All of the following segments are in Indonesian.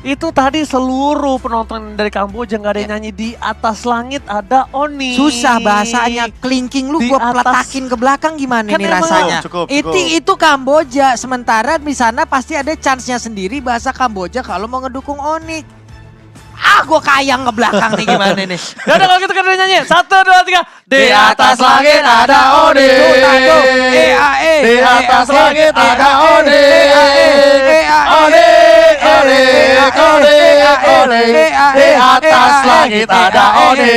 Itu tadi seluruh penonton dari Kamboja nggak ada yang nyanyi di atas langit ada Oni. Susah bahasanya, kelingking lu Di gua atas- peletakin ke belakang gimana Kan nih emang rasanya. cukup. Itu Kamboja, sementara di sana pasti ada chance-nya sendiri bahasa Kamboja kalau mau ngedukung Oni. Gua kayang ke belakang nih gimana nih. Ya udah kalau gitu kita nyanyi. 1, 2, 3. Di atas langit ada Oni. Di atas langit ada Oni. Di atas langit ada Oni.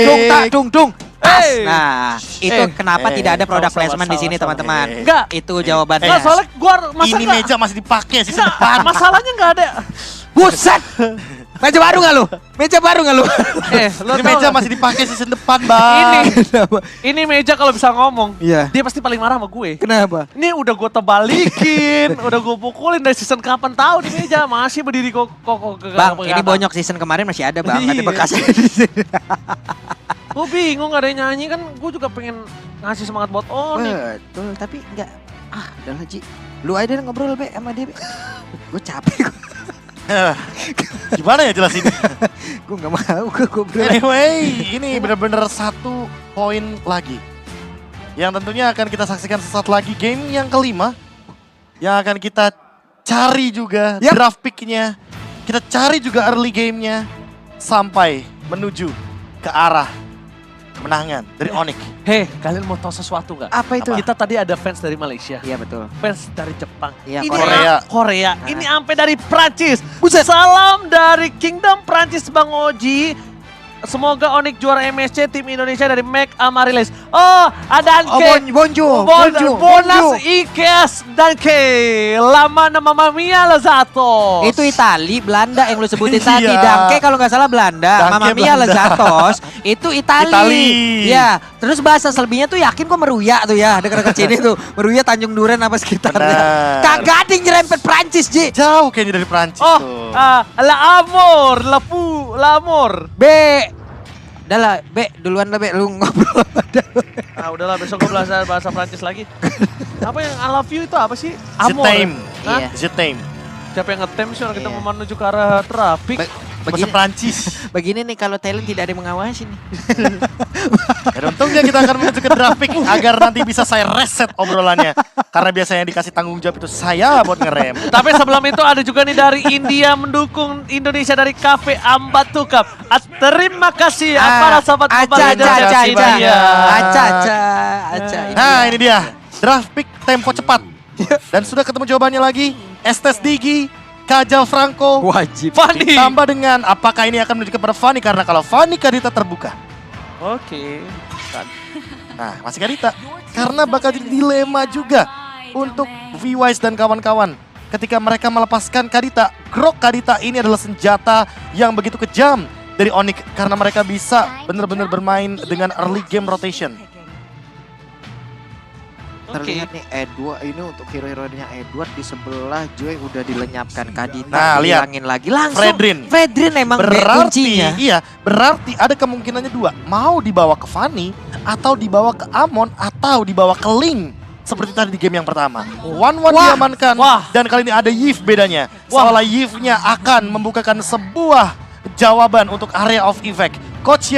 Dung. Pas. Hey. Nah, itu kenapa tidak ada product salah, placement di sini salah. teman-teman. Enggak. Itu jawabannya. Nggak, soalnya gua masa Ini nggak- meja masih dipakai season nggak, depan. masalahnya nggak ada. Buset. Meja baru nggak lu? Meja baru nggak lu? Lo Ini tau meja nggak? masih dipakai season depan, Bang. Ini meja kalau bisa ngomong, Iya. dia pasti paling marah sama gue. Kenapa? Ini udah gue tebalikin, udah gue pukulin dari season kapan tahu di meja masih berdiri kokoh ke Bang, ini bonyok season kemarin masih ada bang, ada Iya. bekasnya di sini. Gue bingung gak ada yang nyanyi kan, gue juga pengen ngasih semangat buat Oni. Betul, tapi enggak. Udahlah Ji. Lu aja deh ngobrol be sama dia. Gue capek. Gimana ya jelasin? Gue nggak mau gue ngobrol. Anyway, ini benar-benar 1 poin lagi. Yang tentunya akan kita saksikan sesaat lagi game yang kelima. Yang akan kita cari juga Yap. draft pick-nya. Kita cari juga early game-nya. Sampai menuju ke arah kemenangan dari Onyx. Hei, kalian mau tahu sesuatu gak? Apa itu? Kita tadi ada fans dari Malaysia, Iya betul. fans dari Jepang, Iya, ini Korea. Korea, ini sampai dari Prancis. Buset. Salam dari Kingdom Prancis Bang Oji. Semoga Onyx juara MSC tim Indonesia dari Make Amarilis. Oh, ada Anke. Bonjo. Bonas IKS Danke. Lama nama Mamia Lazatos. Itu Itali, Belanda yang lu sebutin Iya. tadi. Danke kalau nggak salah Belanda. Danke Mamma Mia Belanda. Lezatos itu Itali. Itali. Ya, terus bahasa selebihnya tuh yakin kok Meruya tuh ya. Dekat-dekat sini tuh. Meruya Tanjung Duren apa sekitarnya. Benar. Kagak ada yang nyerempet Prancis, Ji. Jauh kayaknya dari Prancis Oh, tuh. La Amor, La Amor. B. Udah lah, B. Duluan lah, B. Lu ngobrol. Udahlah besok gue bahasa Prancis lagi. Apa yang I love you itu apa sih? Zit name. Hah? Iya. Zit name. Siapa yang ngetem sih orang kita Iya. mau menuju ke arah traffic? Bahasa Begini, Prancis. begini nih kalau talent tidak ada yang mengawasi nih. Dan untungnya kita akan menuju ke draft pick agar nanti bisa saya reset obrolannya. Karena biasanya dikasih tanggung jawab itu saya buat ngerem. Tapi sebelum itu ada juga nih dari India mendukung Indonesia dari Cafe Ambatu Cup. Terima kasih para sahabat Mobile Legends India. Aca. Nah ini dia, draft pick tempo cepat. Dan sudah ketemu jawabannya lagi, Estes Digi, Kajal Franco, Wajib. Fanny. ditambah dengan apakah ini akan menuju kepada Fanny, karena kalau Fanny Kadita terbuka. Oke. Nah masih Kadita, karena bakal jadi dilema juga untuk V-Wise dan kawan-kawan. Ketika mereka melepaskan Kadita, Grok Kadita ini adalah senjata yang begitu kejam dari Onyx. Karena mereka bisa benar-benar bermain dengan early game rotation. Terlihat nih Edward ini untuk hero-heronya Edward di sebelah Joy udah dilenyapkan Kadita. Nah, lihat. Dihilangin lagi langsung. Fredrin emang berarti, kuncinya. iya, berarti ada kemungkinannya 2. Mau dibawa ke Fanny, atau dibawa ke Amon, atau dibawa ke Ling. Seperti tadi di game yang pertama. One-one Wah. diamankan, Wah. dan kali ini ada Yif bedanya. Wah. Soalnya Yifnya akan membukakan sebuah jawaban untuk area of effect. Coach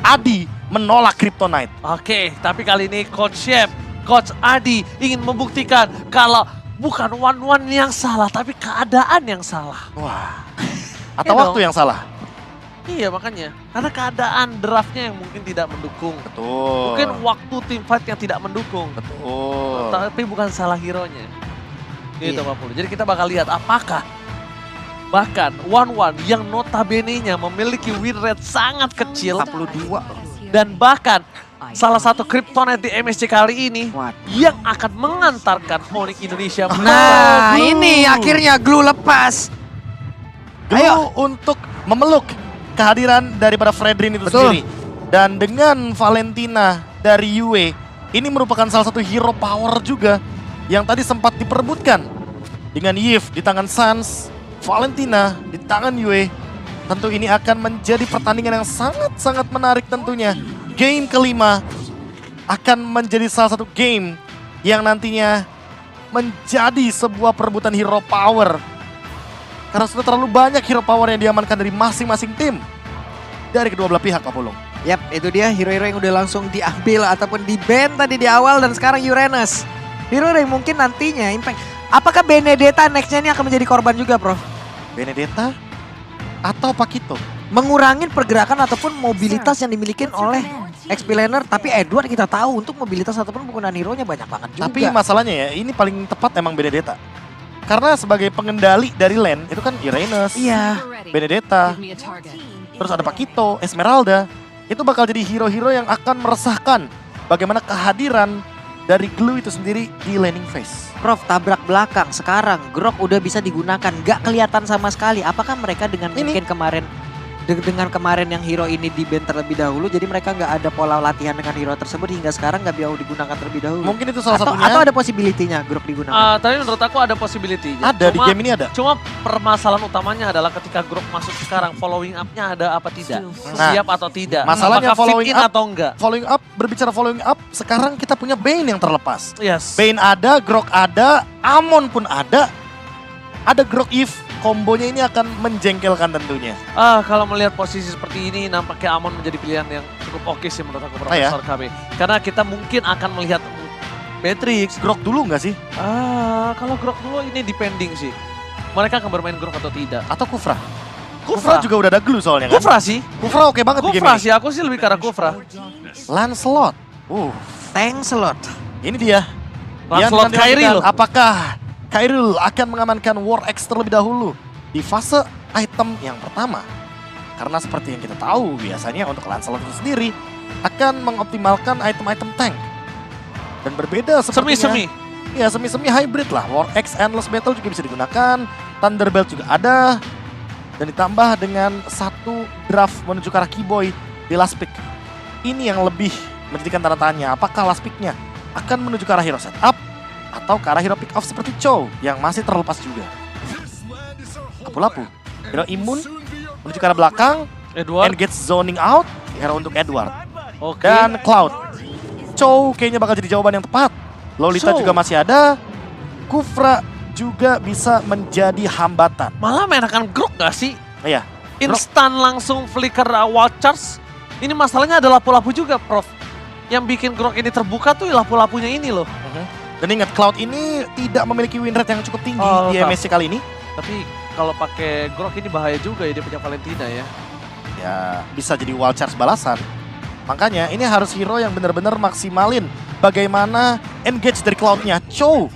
Adi menolak Kryptonite. Oke, tapi kali ini Coach Adi ingin membuktikan kalau bukan one-one yang salah, tapi keadaan yang salah. Wah. Atau Iya waktu dong. yang salah. Iya makanya, karena keadaan draftnya yang mungkin tidak mendukung. Betul. Mungkin waktu team fight yang tidak mendukung. Betul. Tapi bukan salah hero-nya. Gitu Iya. Pak Pulu. Jadi kita bakal lihat apakah bahkan one-one yang notabene-nya memiliki win rate sangat kecil 42. dan bahkan salah satu Kryptonite di MSC kali ini Waduh. yang akan mengantarkan Onyx Indonesia. Nah, Blue. ini akhirnya glue lepas. Ayo untuk memeluk kehadiran daripada Fredrin itu Betul. sendiri. Dan dengan Valentina dari Yue, ini merupakan salah satu hero power juga yang tadi sempat diperebutkan. Dengan Yif di tangan Sans, Valentina di tangan Yue. Tentu ini akan menjadi pertandingan yang sangat-sangat menarik tentunya. Game kelima akan menjadi salah satu game yang nantinya menjadi sebuah perebutan hero power Karena sudah terlalu banyak hero power yang diamankan dari masing-masing tim. Dari kedua belah pihak, Pak Pulung. Yap, itu dia hero-hero yang udah langsung diambil ataupun di-ban tadi di awal dan sekarang Uranus. Hero yang mungkin nantinya impact. Apakah Benedetta next-nya ini akan menjadi korban juga, Prof? Benedetta atau Pakito? Mengurangin pergerakan ataupun mobilitas yang dimiliki oleh XP laner. Tapi Edward kita tahu untuk mobilitas ataupun penggunaan hero-nya banyak banget juga. Tapi masalahnya ya, ini paling tepat emang Benedetta. Karena sebagai pengendali dari lane, itu kan Uranus, Iya. Benedetta, terus ada Pakito, Esmeralda. Itu bakal jadi hero-hero yang akan meresahkan bagaimana kehadiran dari Glue itu sendiri di laning phase. Prof, tabrak belakang sekarang Grok udah bisa digunakan, gak kelihatan sama sekali. Apakah mereka dengan Ini. mungkin kemarin dengan kemarin yang hero ini di-ban terlebih dahulu, jadi mereka nggak ada pola latihan dengan hero tersebut hingga sekarang nggak bisa digunakan terlebih dahulu. Mungkin itu salah satunya. Atau ada possibility-nya Grok digunakan. Tapi menurut aku ada possibility. Ada, di game ini ada. Cuma permasalahan utamanya adalah ketika grup masuk sekarang, following up-nya ada apa tidak? Nah, Siap atau tidak? masalahnya Apakah following fit in up- atau enggak? Following up, berbicara following up, sekarang kita punya Bane yang terlepas. Yes. Bane ada, Grok ada, Amon pun ada. Ada Grok Eve, kombonya ini akan menjengkelkan tentunya. Kalau melihat posisi seperti ini, nampaknya Amon menjadi pilihan yang cukup oke sih menurut aku, ya? Profesor KB. Karena kita mungkin akan melihat Matrix. Grok dulu nggak sih? Kalau Grok dulu ini depending sih. Mereka akan bermain Grok atau tidak. Atau Kufra? Kufra Kufra juga udah ada glue soalnya kan? Kufra sih. Kufra oke banget di game Kufra ini. sih, aku sih lebih ke arah Kufra. Lancelot. Tank slot. Ini dia. Lancelot Yang Kairi dinantikan, loh. apakah Kairil akan mengamankan War X terlebih dahulu di fase item yang pertama? Karena seperti yang kita tahu, biasanya untuk Lancelot itu sendiri akan mengoptimalkan item-item tank. Dan berbeda sepertinya. Semi-semi. Ya, semi-semi hybrid lah. War X Endless Battle juga bisa digunakan. Thunderbelt juga ada. Dan ditambah dengan satu draft menuju ke arah Keyboy di last pick. Ini yang lebih menjadikan tanda tanya. Apakah last picknya akan menuju ke arah hero setup atau ke arah hero pick off seperti Chow yang masih terlepas juga. Lapu-lapu. Hero imun menuju ke arah belakang. Edward. Engage zoning out. Hero untuk Edward. Oke. Dan Cloud. Chow kayaknya bakal jadi jawaban yang tepat. Lolita Chow. juga masih ada. Kufra juga bisa menjadi hambatan. Malah menakan Grok gak sih? Iya. Instan langsung flicker wild charge. Ini masalahnya ada lapu-lapu juga, Prof. Yang bikin Grok ini terbuka tuh lapu-lapunya ini loh. Dan ingat Cloud ini tidak memiliki win rate yang cukup tinggi di tak. MSC kali ini. Tapi kalau pakai Grok ini bahaya juga ya, dia punya Valentina ya. Ya bisa jadi wild charge balasan. Makanya ini harus hero yang benar-benar maksimalin bagaimana engage dari Cloud-nya. Chow.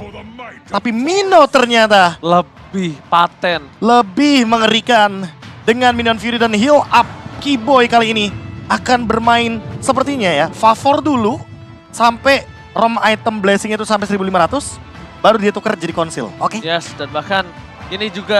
Tapi Mino ternyata Lebih paten. lebih mengerikan. Dengan Minion Fury dan heal up, Keyboy kali ini akan bermain sepertinya ya. Favor dulu sampai ROM item blessing itu sampai 1500. Baru dia tukar jadi konsil. Oke. Yes, dan bahkan ini juga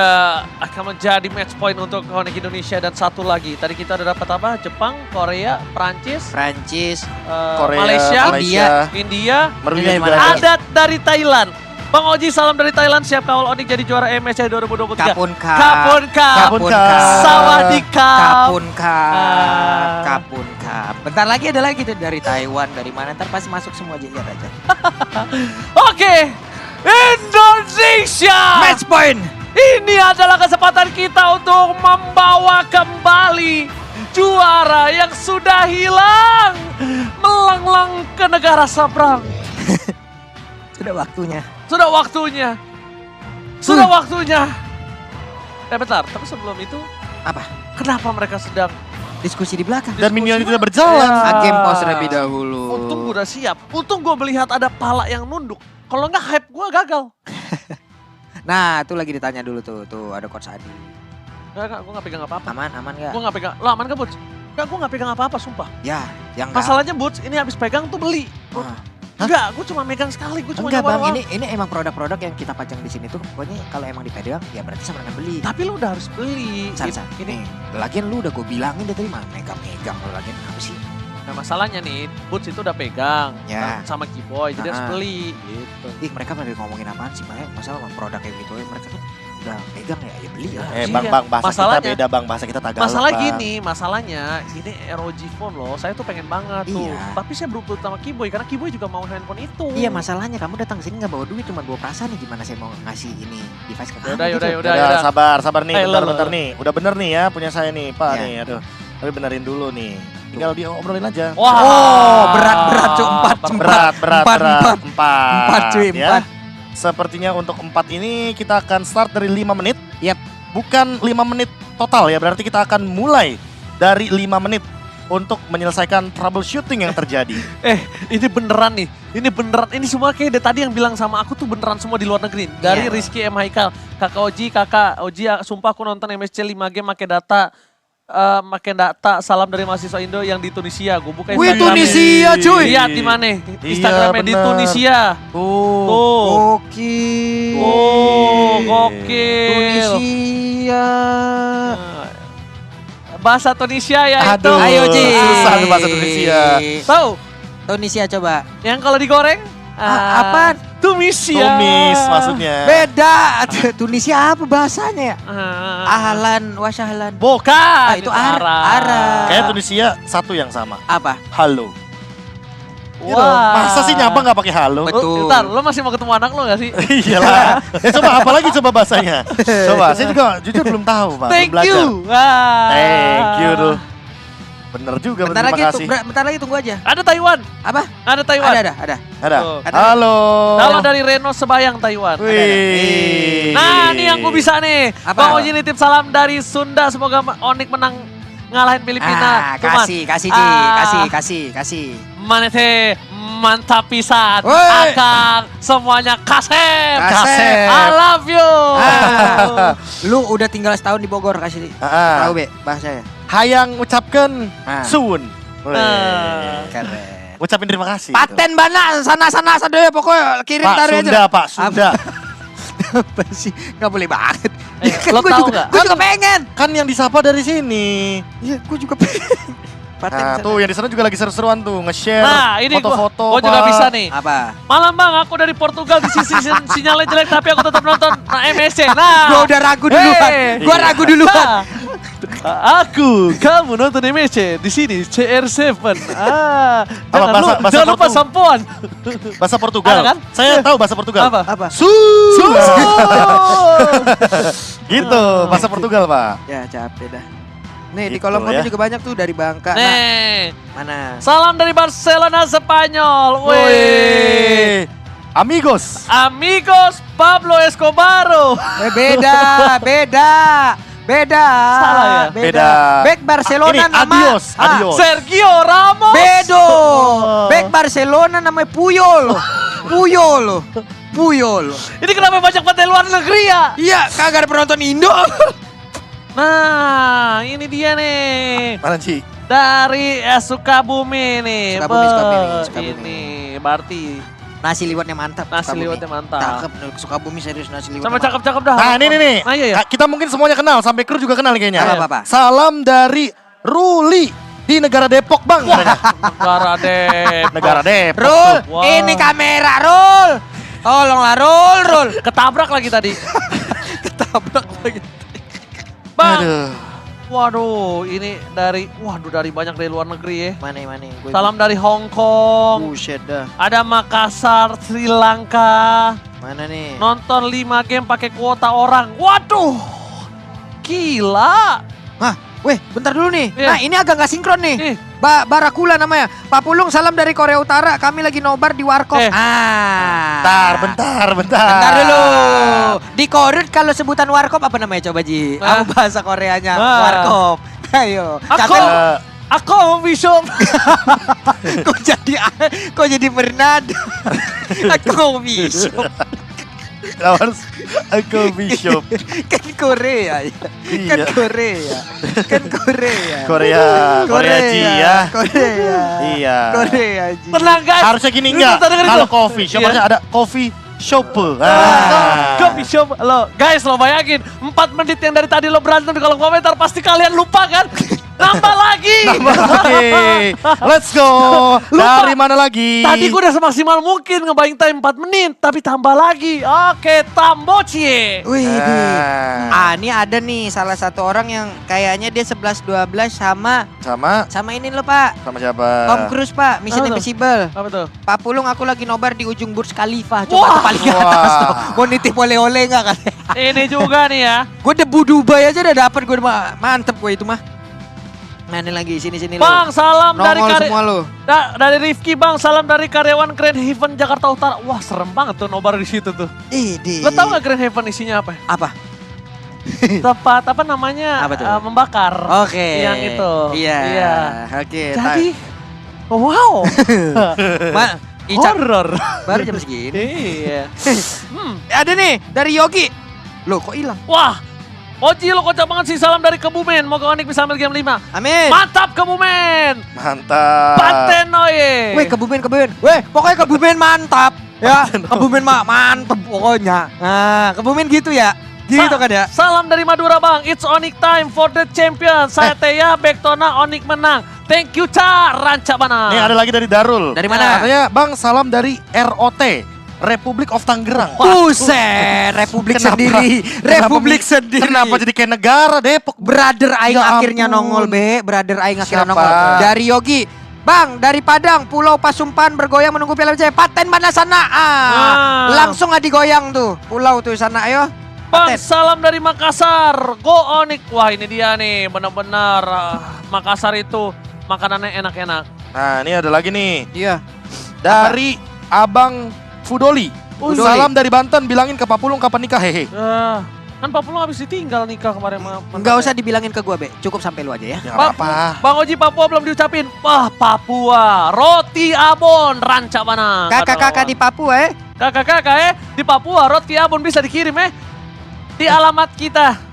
akan menjadi match point untuk Onyx Indonesia. Dan satu lagi, tadi kita udah dapat apa? Jepang, Korea, Prancis, Prancis, Korea, Malaysia, India. India, Merunya Dari juga mana? ada. ada dari Thailand. Bang Oji, salam dari Thailand, siap kawal Onyx jadi juara MSC 2023. Kapun Cup. Kapun Cup. Kapun Cup. Sawadikap. Kapun Cup. Ah. Kapun Cup. Bentar lagi ada lagi tuh dari Taiwan, dari mana ntar pasti masuk semua aja lihat aja. Oke, Indonesia. Match point. Ini adalah kesempatan kita untuk membawa kembali juara yang sudah hilang melanglang ke negara seberang. Sudah waktunya. Sudah waktunya. Sudah waktunya. Bentar, tapi sebelum itu Apa? kenapa mereka sedang Diskusi di belakang. Dan Minion itu udah berjalan. Ya. Game pause terlebih dahulu. Untung gue udah siap. Untung gue melihat ada pala yang nunduk. Kalau nggak hype gue gagal. Nah, itu lagi ditanya dulu tuh. Tuh ada Coach Adi. Enggak, gue nggak pegang apa-apa. Aman gak? Gue nggak pegang. Lo aman gak, Boots? Enggak, gue nggak pegang apa-apa, sumpah. Ya, yang enggak. Masalahnya Boots, ini habis pegang tuh beli. Ah. Enggak, gue cuma megang sekali, gue cuma Enggak nyoba bang, doang. ini emang produk-produk yang kita pajang di sini tuh pokoknya kalau emang dipegang ya berarti sama dengan beli. Tapi lu udah harus beli. San, Ini, lagian lu udah gue bilangin dari tadi mah megang lu lagian apa sih? nah masalahnya nih, Boots itu udah pegang Ya. sama Keyboy, jadi harus Ah. beli gitu. Ih mereka pada ngomongin apaan sih, makanya masalah sama produk kayak gitu ya mereka tuh udah pegang ya beli lah. Bang, Iya. bahasa Masalahnya- kita beda bang, bahasa kita Tagalog. Masalah Bang. gini, masalahnya ini ROG Phone loh, saya tuh pengen banget tuh. Iya. Tapi saya berebut sama Kiboy karena Kiboy juga mau handphone itu. Iya masalahnya kamu datang ke sini nggak bawa duit cuma bawa perasaan nih gimana saya mau ngasih ini device ke kamu. Yaudah, gitu. yaudah. Sabar nih, Eh, bentar lo. nih. Udah bener nih ya punya saya nih, Pak Iya. nih. Aduh, tapi benerin dulu nih. Tinggal diobrolin aja. Wah, Oh, berat, Cuk. Empat. Empat cuy, ya. empat. Sepertinya untuk 4 ini kita akan start dari 5 menit. Yap. Bukan 5 menit total ya, berarti kita akan mulai dari 5 menit untuk menyelesaikan troubleshooting yang terjadi. ini beneran nih. Ini beneran. Ini semua kayak dari tadi yang bilang sama aku tuh beneran semua di luar negeri. Dari Iya. Rizky M. Haikal, kakak Oji, sumpah aku nonton MSC 5 game pakai data, salam dari mahasiswa Indo yang di Tunisia. Gue buka Wih, Instagramnya. Tunisia, cuy. Lihat di mana? Instagramnya di bener. Tunisia. Tuh. Tuh. Gokil. Oh, gokil. Tunisia. Bahasa Tunisia ya itu. Aduh, Ayo, Ji. susah tuh bahasa Tunisia. Tahu? Tunisia coba. Yang kalau digoreng? Apaan? Tunisia. Tumis maksudnya. Beda. Tunisia apa bahasanya ya? Ah. Ahlan, wasahlan. Bukan. Itu Arab. Kayak Tunisia satu yang sama. Apa? Halo. Gitu. Wah. Masa sih nyapa nggak pakai halo? Betul. Bentar, lo masih mau ketemu anak lo gak sih? Iyalah. Coba apalagi coba bahasanya. Coba, saya juga jujur belum tahu, Pak. Thank belum belajar. you. Wah. Thank you tuh. Bener juga, Bentar terima lagi, kasih. bentar lagi tunggu aja. Ada Taiwan. Apa? Ada Taiwan. Ada. Ada. Tuh. Halo. Halo dari Reno Sebayang, Taiwan. Wih. Nah, ini yang gue bisa nih. Apa? Bang Oji nitip salam dari Sunda. Semoga Onik menang ngalahin Filipina. Cuman, Kasih, Ji. Kasih. Manete mantap pisan. Woi. Akang semuanya kasep. Kasep. I love you. Lu udah tinggal setahun di Bogor, kasih Ah. tahu Be bahasanya. Hayang ucapkan Ah. suun. Nah. Keren. Ucapin terima kasih. Paten bana sana deh ya pokoknya kirim Pak taruh Sunda, aja. Pak Sunda. Apa sih? Gak boleh banget. Lo Gua tahu juga- nggak? Gua juga pengen. Kan yang disapa dari sini. Iya, gua juga pengen. Paten Nah, sana. tuh yang di sana juga lagi seru-seruan tuh nge-share Nah, ini foto-foto. gua juga Pak. bisa nih. Apa? Malam bang, aku dari Portugal di sisi sinyalnya jelek tapi aku tetap nonton MSC. Nah, Gua udah ragu duluan. Hey. Gua ragu duluan. Kamu nonton MSC di sini CR7. Bahasa Jangan lupa Portu? sampoan. Bahasa Portugal. Ada kan? Saya tahu bahasa Portugal. Apa? Su. Gitu, bahasa Portugal, Pak. Ya, capek dah. Nih, di Gitu kolom komen ya. juga banyak tuh dari Bangka. Nah, Nih, mana? salam dari Barcelona Spanyol. Wih. Woi. Amigos. Amigos Pablo Escobaro. Beda. Salah ya? Beda. Back Barcelona Ini nama adios, adios. Sergio Ramos. Bedo. Back Barcelona namanya Puyol. Ini kenapa banyak banget dari luar negeri ya? Iya, kagak ada penonton Indo. Nah, ini dia nih. Mana Ci? Dari Sukabumi nih. Sukabumi. Ini berarti Nasi liwetnya mantap. nasi Sukabumi. liwetnya mantap. Cakep, Sukabumi serius nasi liwet. Sama cakep-cakep dah. Nah, ini nih. Nah, iya ya. Kita mungkin semuanya kenal, sampai kru juga kenal nih kayaknya. Apa? Salam dari Ruli di negara Depok, Bang. katanya. Negara Depok. Negara Depok. Rul, tuh. Wow. ini kamera Rul. Tolonglah Rul. Ketabrak lagi tadi. Ketabrak lagi. Bang. Aduh. Waduh, ini dari banyak dari luar negeri ya. Mana? Salam dari Hong Kong. Buset dah. Ada Makassar, Sri Lanka. Mana nih? Nonton 5 game pakai kuota orang. Waduh. Gila. Weh, bentar dulu nih. Iya. Nah, ini agak nggak sinkron nih. Ih, Barakula namanya. Pak Pulung, salam dari Korea Utara. Kami lagi nobar di Warkop. Bentar. Bentar dulu. Di Korut kalau sebutan Warkop apa namanya coba Ji? Ah. Apa bahasa Koreanya? Ah. Warkop. Ayo. Aku Eh, aku Bishop. Kok jadi Bernard? Aku Bishop. harus aku Bishop. Kan Korea ya. Kan Iya. Korea. Kan Korea. Korea Ji ya. Korea. Iya. Korea Ji. Tenang guys. Harusnya gini Lu enggak? bentar dengerin Kalau dulu. coffee shop Iya. harusnya ada coffee shop. Go Bishop. Lo guys, lo bayangin 4 menit yang dari tadi lo berantem di kolom komentar pasti kalian lupa kan? Nambah lagi. Oke, let's go. Dari mana lagi? Tadi gue udah semaksimal mungkin ngebayang time 4 menit, tapi tambah lagi. Oke, Tambocie. Wih, Ah. ini ada nih salah satu orang yang kayaknya dia 11-12 sama ini loh Pak. Sama siapa? Tom Cruise Pak, Mission Apa tuh? Impossible. Apa tuh? Pak Pulung aku lagi nobar di ujung Burj Khalifa. Wah. Coba tuh paling ke atas Wah. tuh. Mau nitip oleh-oleh gak katanya. Ini juga nih ya. Gue debu Dubai aja udah dapet gue mantep gue itu mah. Nah ini lagi sini Bang, salam dari Nongol semua lu. dari Rifki Bang, salam dari karyawan Grand Haven Jakarta Utara. Wah, serem banget tuh nobar di situ tuh. Lo tau gak Grand Haven isinya apa? Apa? Tempat apa namanya? Apa tuh? Membakar. Oke. Yang itu. Iya. Iya. Oke. Jadi, wow. Ica Horror. baru jam segini. Iya. Ada nih dari Yogi. Loh kok hilang? Wah, Oji lo kocak banget sih, salam dari Kebumen. Moga Onik bisa ambil game 5. Amin. Mantap Kebumen. Mantap. Pantenoye. Weh Kebumen. Weh pokoknya Kebumen mantap. Ya Kebumen mantep pokoknya. Nah Kebumen gitu ya. Gitu kan ya. Salam dari Madura Bang, it's Onik time for the champion. Saya Teya, Bektona, Onik menang. Thank you Ca, Ranca Bana. Nih ada lagi dari Darul. Dari mana? Katanya Bang salam dari ROT. Republik of Tangerang. Buset, Republik Kenapa? sendiri. Republik Kenapa sendiri. Kenapa jadi kayak negara Depok? Brother Aing Ya akhirnya ampun. nongol be. Brother Aing akhirnya Siapa? nongol. Dari Yogi. Bang, dari Padang, Pulau Pasumpan bergoyang menunggu Piala Jaya. Paten mana sana? Langsung nggak digoyang tuh. Pulau tuh sana, ayo. Bang, Paten. salam dari Makassar. Go Onik. Wah ini dia nih, benar-benar Makassar itu makanannya enak-enak. Nah ini ada lagi nih. Iya. Dari Abang Fudoli. Fudoli. Salam dari Banten, bilangin ke Pak Pulung kapan nikah hehe. Kan Pak Pulung habis ditinggal nikah kemarin sama Nggak usah dibilangin ke gua, Be. Cukup sampai lu aja ya. Ya apa-apa. Bang Oji Papua belum diucapin. Wah Papua, roti abon, ranca mana? Kakak-kakak di Papua Kakak-kakak di Papua, roti abon bisa dikirim di alamat kita.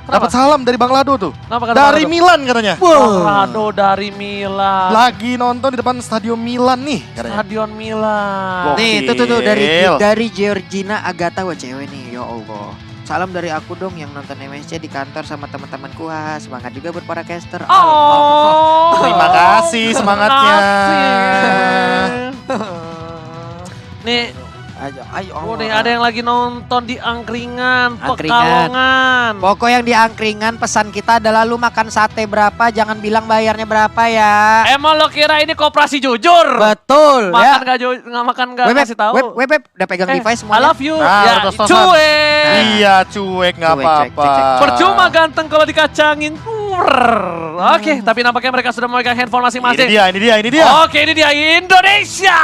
Dapat salam dari Bang Lado tuh. Kenapa kata Dari Bang Lado? Milan katanya. Rado dari Milan. Lagi nonton di depan Stadion Milan nih katanya. Stadion Milan. Gokil. Nih, tuh dari Georgina Agatha, wah cewek nih, ya Allah. Salam dari aku dong yang nonton MSC di kantor sama teman-temanku. Wah, semangat juga buat para caster. Oh. Terima kasih semangatnya. Nih, Ayo. nih ada yang lagi nonton di Angkringan, Angkringan. Pekalongan. Pokok yang di angkringan pesan kita adalah lu makan sate berapa, jangan bilang bayarnya berapa ya. Emang lo kira ini koperasi jujur? Betul Makan ya. nggak makan nggak Web, kasih tahu. Web, udah pegang device I semuanya. love you. Nah, Ya, tos-tosan. cuek. Iya cuek nggak Cuek, apa-apa. cek. Percuma ganteng kalau dikacangin. Oke, tapi nampaknya mereka sudah memegang handphone masing-masing. Ini dia. Oke, ini dia Indonesia.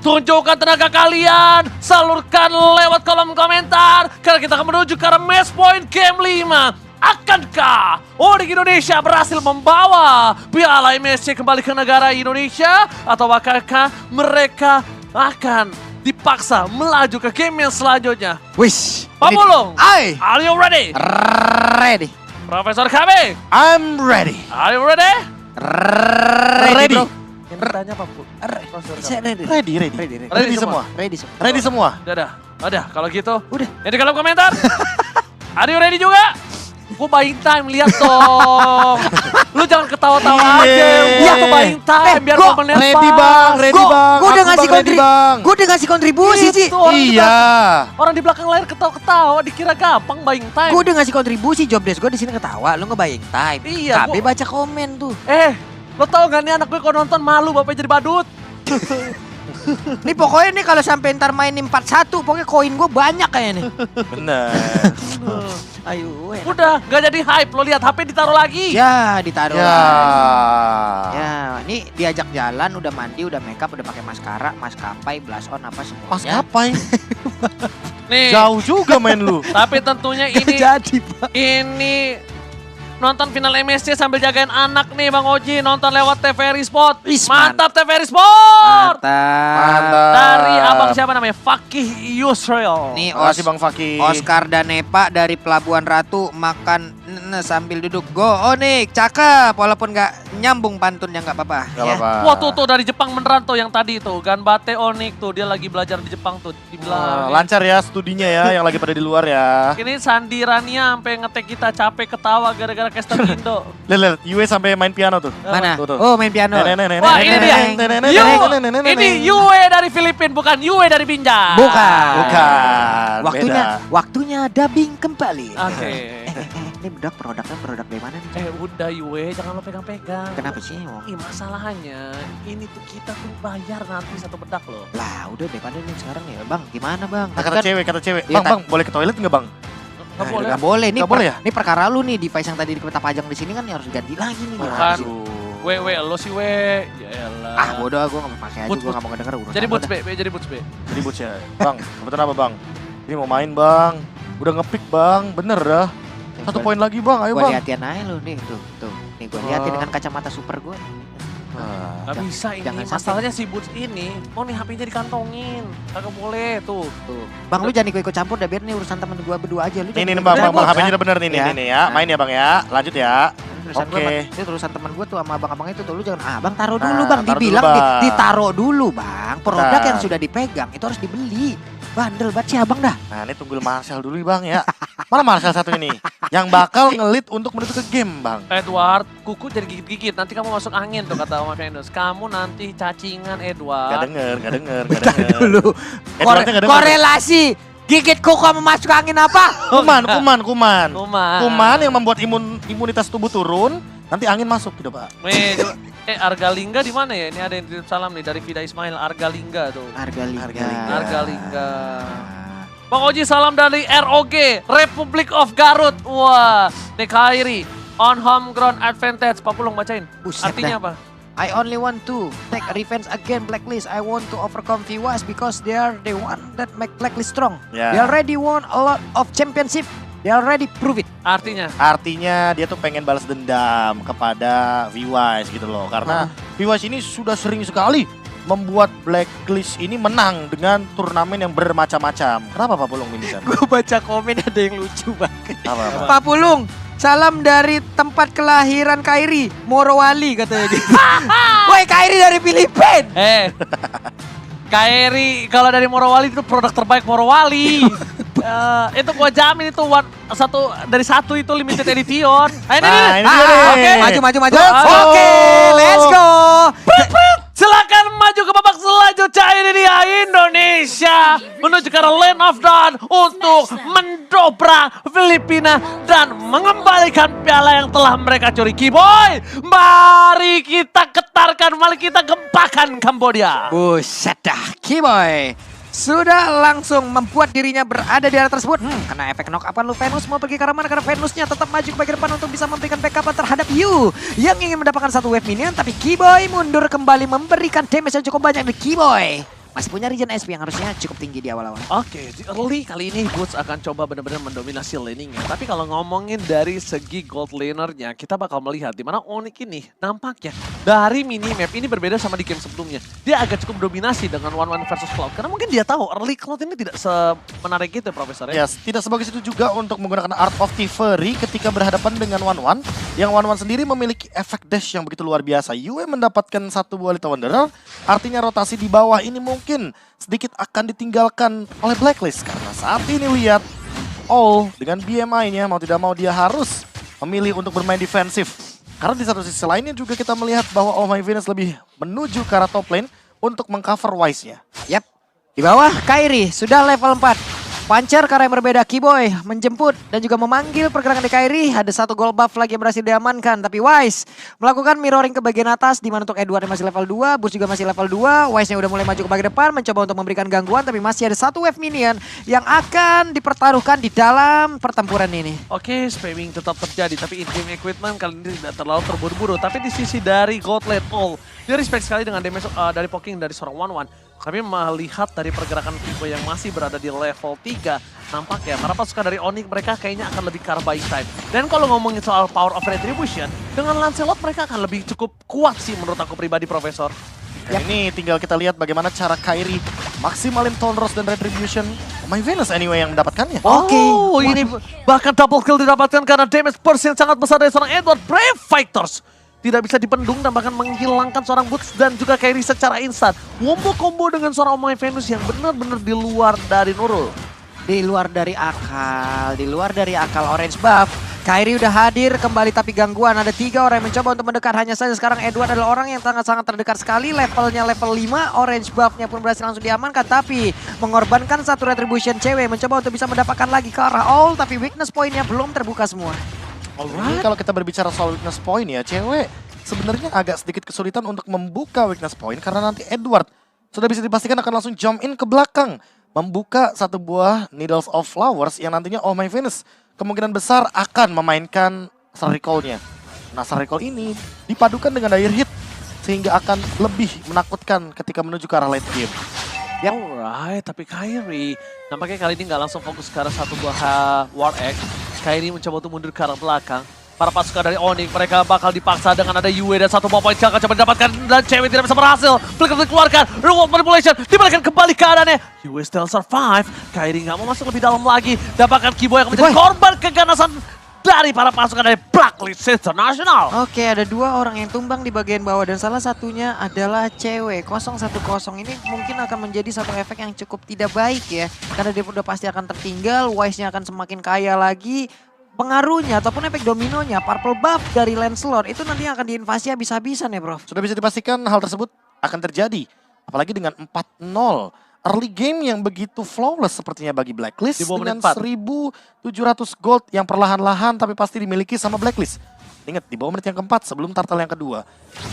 Tunjukkan tenaga kalian. Salurkan lewat kolom komentar. Karena kita akan menuju ke arah match point game 5. Akankah Onik Indonesia berhasil membawa Piala MSC kembali ke negara Indonesia? Atau akankah mereka akan dipaksa melaju ke game yang selanjutnya? Wish. Pak Pulung, Ai. are you ready? Ready. Profesor KB, I'm ready. are you ready? Ready. bro. Yang bertanya Pak Pulung. Saya ready. Ready. Ready semua. Ready semua. Ready semua. Udah, kalau gitu. Udah. Yang di kolom komentar. Are you ready juga? Gue buying time, lihat dong. Lu jangan ketawa-tawa aja. Gue tuh buying time, biar gua komennya Ready pas. bang, ready bang. Gue udah Aku ngasih bang, ready, bang. Gue udah ngasih kontribusi sih. Itu orang di Iya. belakang- Orang di belakang layar ketawa-ketawa, dikira gampang buying time. Gue udah ngasih kontribusi, job desk gue di sini ketawa, lu ngebayang time. Iya, KB baca komen tuh. Lo tau gak nih anak gue kalau nonton malu bapaknya jadi badut. Nih pokoknya nih kalau sampai ntar mainin 4-1, pokoknya koin gue banyak kayaknya nih. Bener. Ayo, enak. Udah, gak jadi hype. Lo lihat HP ditaruh lagi. Ya, ditaruh Ya. lagi. Ya, ini diajak jalan, udah mandi, udah makeup, udah pakai maskara, maskapai, blush on apa semuanya. Pas ngapain? Nih, Jauh juga main lu. tapi tentunya Nggak ini jadi, Pak. ini nonton final MSC sambil jagain anak nih Bang Oji, nonton lewat TVRI Sport. Is, Mantap TVRI Sport. Mantap. Dari abang siapa namanya? Fakih Yusril. Nih Makasih Bang Fakih. Oscar dan Nepa dari Pelabuhan Ratu makan sambil duduk. Go Onik, cakep. Walaupun nggak nyambung pantunnya nggak apa-apa. Gak ya. apa-apa. Wah tuh dari Jepang beneran tuh yang tadi tuh. Ganbate Onik tuh, dia lagi belajar di Jepang tuh. Dibilang. Lancar ya studinya ya yang lagi pada di luar ya. Ini Sandi Rania sampai ngetek kita capek ketawa gara-gara gara-gara caster Indo. Lihat, Yue sampai main piano tuh. Mana? Tuh, tuh. Oh, main piano. Wah, ini dia. Ini Yue dari Filipina, bukan Yue dari Binjai. Bukan. Waktunya dubbing kembali. Oke. Ini produknya produk dari mana nih? Udah Yue, jangan lo pegang-pegang. Kenapa sih? Masalahnya, ini tuh kita tuh bayar nanti satu bedak loh. Lah, udah daripada nih sekarang ya, Bang. Gimana, Bang? Kata cewek. Iya, Bang, boleh ke toilet nggak, Bang? Nggak boleh. Nggak boleh. Ini Nggak boleh ya? Ini perkara lu nih, device yang tadi kita pajang di sini kan harus ganti lagi nih. Bukan. Aduh. Lo sih We. Ya elah. Bodoh, gue nggak mau pakai aja, gue nggak mau ngedenger urusan. Jadi lu boots dah. B, jadi boots B. Jadi boots ya. Bang, kebetulan apa, Bang? Ini mau main, Bang. Udah ngepick, Bang. Bener dah. 1 poin lagi, Bang. Ayo, Gue Bang. liatin aja lu nih, tuh. Nih gue liatin dengan kacamata super gue. Gak bisa ini, jangan masalahnya si Boots ini, nih HP-nya dikantongin. Kagak boleh, tuh. Bang, lu jangan ikut campur dah, biar nih urusan temen gue berdua aja. Lu Ini jangan Bang, ikut-ikut, HP-nya ah. udah bener nih, Ya. nih ya. Main ya, Bang ya. Lanjut ya. Urusan Oke. Ini urusan temen gue tuh sama abang-abang itu tuh, lu jangan, bang taruh dulu Nah, bang, taruh dibilang dulu, Bang. ditaruh dulu bang. Produk Nah. yang sudah dipegang itu harus dibeli. Bandel banget sih abang dah. Nah, ini tunggu Marcel dulu Bang ya. Mana Marcel satu ini? Yang bakal ngelit untuk menuju ke game, Bang. Edward, kuku jadi gigit-gigit, nanti kamu masuk angin tuh kata Oma Venus. Kamu nanti cacingan Edward. Gak denger. Bentar dulu. Edwardnya nggak denger. Korelasi gigit kuku sama masuk angin apa? Kuman. Kuman yang membuat imunitas tubuh turun, nanti angin masuk gitu, Pak. Argalingga di mana ya? Ini ada yang titip salam nih dari Vida Ismail. Argalingga tuh. Argalingga. Bang Oji salam dari ROG, Republic of Garut. Wah, Nekairi on home ground advantage. Papulung bacain. Buset Artinya dah. apa? I only want to take revenge again Blacklist. I want to overcome VWAS because they are the one that make Blacklist strong. Ya. They already won a lot of championship. They already prove it. Artinya Dia tuh pengen balas dendam kepada V-Wise gitu loh. Karena V-Wise ini sudah sering sekali membuat Blacklist ini menang dengan turnamen yang bermacam-macam. Kenapa Pak Pulung Minisan? Gue baca komen ada yang lucu banget. Apa? Pak Pulung, salam dari tempat kelahiran Kairi, Morowali katanya gitu. Woi, Kairi dari Filipina. Kairi kalau dari Morowali itu produk terbaik Morowali. Itu gua jamin itu satu dari satu itu limited edition. Nah, ini dia nih. Oke, maju. Let's go. Oke, let's go. Silakan maju ke babak selanjutnya. Ini dia Indonesia menuju ke Land of Dawn untuk mendobrak Filipina dan mengembalikan piala yang telah mereka curi. Kiboy, mari kita getarkan, mari kita gempakan Kambodia. Buset dah, Kiboy sudah langsung membuat dirinya berada di area tersebut. Kena efek knock up lu Venus mau pergi ke arah mana? Karena Venusnya tetap maju ke bagian depan untuk bisa memberikan backup terhadap Yu yang ingin mendapatkan satu wave minion. Tapi Kiboy mundur kembali memberikan damage yang cukup banyak. Di Kiboy masih punya regen SP yang harusnya cukup tinggi di awal-awal. Oke, di early kali ini Boots akan coba benar-benar mendominasi laningnya. Tapi kalau ngomongin dari segi gold lanernya, kita bakal melihat di mana Onyx ini nampaknya dari minimap ini berbeda sama di game sebelumnya. Dia agak cukup dominasi dengan 1-1 versus Cloud. Karena mungkin dia tahu early Cloud ini tidak semenarik itu ya, Profesor ya. Yes, tidak sebagus itu juga untuk menggunakan Art of Thievery ketika berhadapan dengan 1-1. Yang 1-1 sendiri memiliki efek dash yang begitu luar biasa. Yue mendapatkan satu buah Little Wanderer, artinya rotasi di bawah ini mungkin sedikit akan ditinggalkan oleh Blacklist. Karena saat ini lihat, All dengan BMI-nya mau tidak mau dia harus memilih untuk bermain defensif. Karena di satu sisi lainnya juga kita melihat bahwa Oh My Venus lebih menuju ke arah top lane untuk mengcover Wise-nya. Yap, di bawah Kairi sudah level 4. Puncher karena yang berbeda, Kiboy menjemput dan juga memanggil pergerakan di Kairi. Ada satu gold buff lagi yang berhasil diamankan. Tapi Wise melakukan mirroring ke bagian atas. Di mana untuk Edward yang masih level 2, Boots juga masih level 2. Wise-nya udah mulai maju ke bagian depan. Mencoba untuk memberikan gangguan. Tapi masih ada satu wave minion yang akan dipertaruhkan di dalam pertempuran ini. Oke, spamming tetap terjadi. Tapi in-game equipment kali ini tidak terlalu terburu-buru. Tapi di sisi dari God Led All, dia respect sekali dengan damage dari poking dari seorang 1-1. Tapi melihat dari pergerakan Kiboy yang masih berada di level 3, nampaknya para pasukan dari Onyx mereka kayaknya akan lebih carbine type. Dan kalau ngomongin soal power of retribution, dengan Lancelot mereka akan lebih cukup kuat sih menurut aku pribadi, Profesor. Dan ini tinggal kita lihat bagaimana cara Kairi maksimalin Tonros dan Retribution. Oh My Venus anyway yang mendapatkannya. Oh, ini bahkan double kill didapatkan karena damage burst yang sangat besar dari seorang Edward. Brave Fighters tidak bisa dipendung dan bahkan menghilangkan seorang Boots dan juga Kairi secara instan. Combo-combo dengan seorang Oh My Venus yang benar-benar di luar dari Nurul. Di luar dari akal orange buff. Kairi udah hadir kembali tapi gangguan. Ada 3 orang yang mencoba untuk mendekat. Hanya saja sekarang Edward adalah orang yang sangat-sangat terdekat sekali. Levelnya level 5. Orange buffnya pun berhasil langsung diamankan. Tapi mengorbankan satu retribution cewek. Mencoba untuk bisa mendapatkan lagi ke arah all. Tapi weakness pointnya belum terbuka semua. Ini kalau kita berbicara soal weakness point ya, cewek sebenarnya agak sedikit kesulitan untuk membuka weakness point. Karena nanti Edward sudah bisa dipastikan akan langsung jump in ke belakang. Membuka satu buah Needles of Flowers yang nantinya Oh My Venus kemungkinan besar akan memainkan Star Recall-nya. Nah, Star Recall ini dipadukan dengan Dire Hit sehingga akan lebih menakutkan ketika menuju ke arah late game. Alright, tapi Kairi nampaknya kali ini nggak langsung fokus ke arah satu buah War Egg. Kairi mencoba untuk mundur ke arah belakang. Para pasukan dari Onyx mereka bakal dipaksa dengan ada Yue dan satu buah poin kill akan coba didapatkan dan cewek tidak bisa berhasil. Flicker dikeluarkan, reward manipulation dibalikan kembali keadaannya. Yue still survive. Kairi nggak mau masuk lebih dalam lagi. Dapatkan Kiboy yang menjadi korban keganasan dari para pasukan dari Blacklist International. Oke, ada 2 orang yang tumbang di bagian bawah dan salah satunya adalah cewek. 010 ini mungkin akan menjadi satu efek yang cukup tidak baik ya. Karena dia udah pasti akan tertinggal, Wise-nya akan semakin kaya lagi. Pengaruhnya ataupun efek dominonya, purple buff dari Lancelot itu nanti akan diinvasi habis-habisan ya bro. Sudah bisa dipastikan hal tersebut akan terjadi. Apalagi dengan 4-0. Early game yang begitu flawless sepertinya bagi Blacklist. Dengan 1.700 gold yang perlahan-lahan tapi pasti dimiliki sama Blacklist. Ingat di bawah menit yang keempat sebelum turtle yang kedua.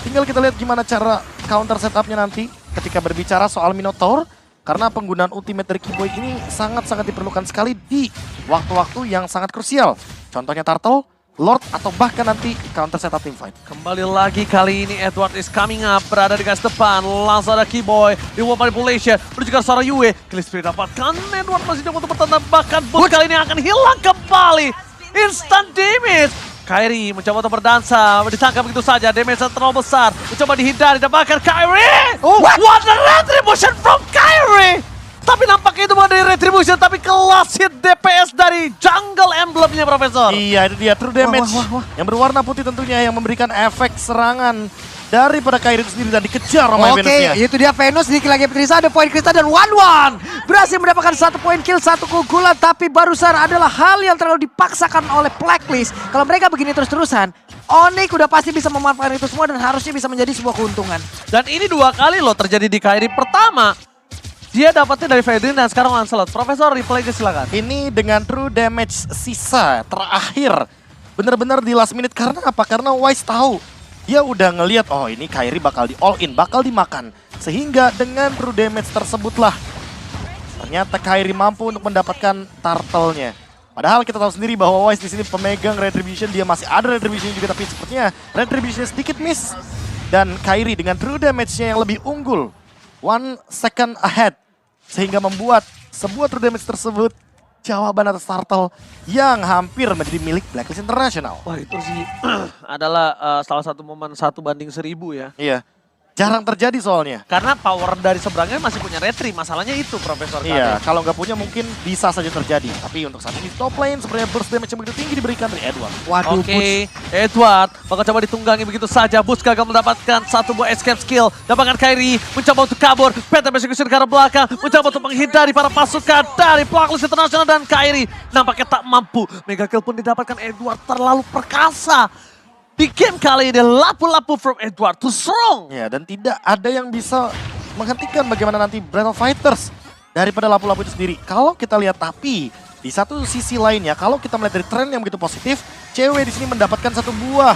Tinggal kita lihat gimana cara counter setupnya nanti ketika berbicara soal Minotaur. Karena penggunaan ultimate dari Kiboy ini sangat-sangat diperlukan sekali di waktu-waktu yang sangat krusial. Contohnya Turtle, Lord, atau bahkan nanti counter setup teamfight. Kembali lagi kali ini Edward is coming up. Berada di garis depan. Langsung ada Kiboy. Reward manipulation. Menuju ke arah Yue. Kill speed dapatkan. Edward masih coba untuk bertahan. Bahkan Boot kali ini akan hilang kembali. Instant damage. Kairi mencoba untuk berdansa, ditangkap begitu saja, damage terlalu besar, mencoba dihindari, dapatkan Kairi! What a retribution from Kairi! Tapi nampaknya itu bukan dari retribution, tapi kelas hit DPS dari jungle emblemnya Profesor. Iya, itu dia true damage yang berwarna putih tentunya yang memberikan efek serangan daripada Kairi itu sendiri dan dikejar sama Venusnya. Oke, itu dia Venus di lagi Petrisa, ada poin Krista dan 1-1. Berhasil mendapatkan 1 poin kill, 1 keunggulan, tapi barusan adalah hal yang terlalu dipaksakan oleh Blacklist. Kalau mereka begini terus-terusan, Onyx udah pasti bisa memanfaatkan itu semua dan harusnya bisa menjadi sebuah keuntungan. Dan ini 2 kali loh terjadi di Kairi. Pertama, dia dapatnya dari Fedrin dan sekarang Lancelot. Profesor, replay-nya silakan. Ini dengan true damage sisa terakhir. Benar-benar di last minute. Karena apa? Karena Wise tahu. Dia udah ngelihat, oh ini Kairi bakal di all in, bakal dimakan. Sehingga dengan true damage tersebutlah, ternyata Kairi mampu untuk mendapatkan turtle-nya. Padahal kita tahu sendiri bahwa Wise di sini pemegang Retribution, dia masih ada Retribution juga, tapi sepertinya Retribution sedikit miss. Dan Kairi dengan true damage-nya yang lebih unggul, 1 second ahead. Sehingga membuat sebuah true damage tersebut jawaban atas turtle yang hampir menjadi milik Blacklist International. Wah itu sih adalah salah satu momen 1/1000 ya. Iya, jarang terjadi soalnya. Karena power dari seberangnya masih punya retri, masalahnya itu Profesor. Iya, kalau nggak punya mungkin bisa saja terjadi. Tapi untuk saat ini top lane sebenarnya burst damage yang begitu tinggi diberikan dari Edward. Waduh, Oke, Edward bakal coba ditunggangi begitu saja. Bus gagal mendapatkan satu buah escape skill. Dapatkan Kairi, mencoba untuk kabur. Penta execution ke arah belakang, mencoba untuk menghindari para pasukan dari Blacklist International dan Kairi. Nampaknya tak mampu. Mega kill pun didapatkan Edward, terlalu perkasa. Di game kali ini lapu-lapu from Edward too strong. Ya, dan tidak ada yang bisa menghentikan bagaimana nanti Breath of Fighters daripada lapu-lapu itu sendiri. Kalau kita lihat, tapi di satu sisi lainnya, kalau kita melihat dari tren yang begitu positif, cewek di sini mendapatkan satu buah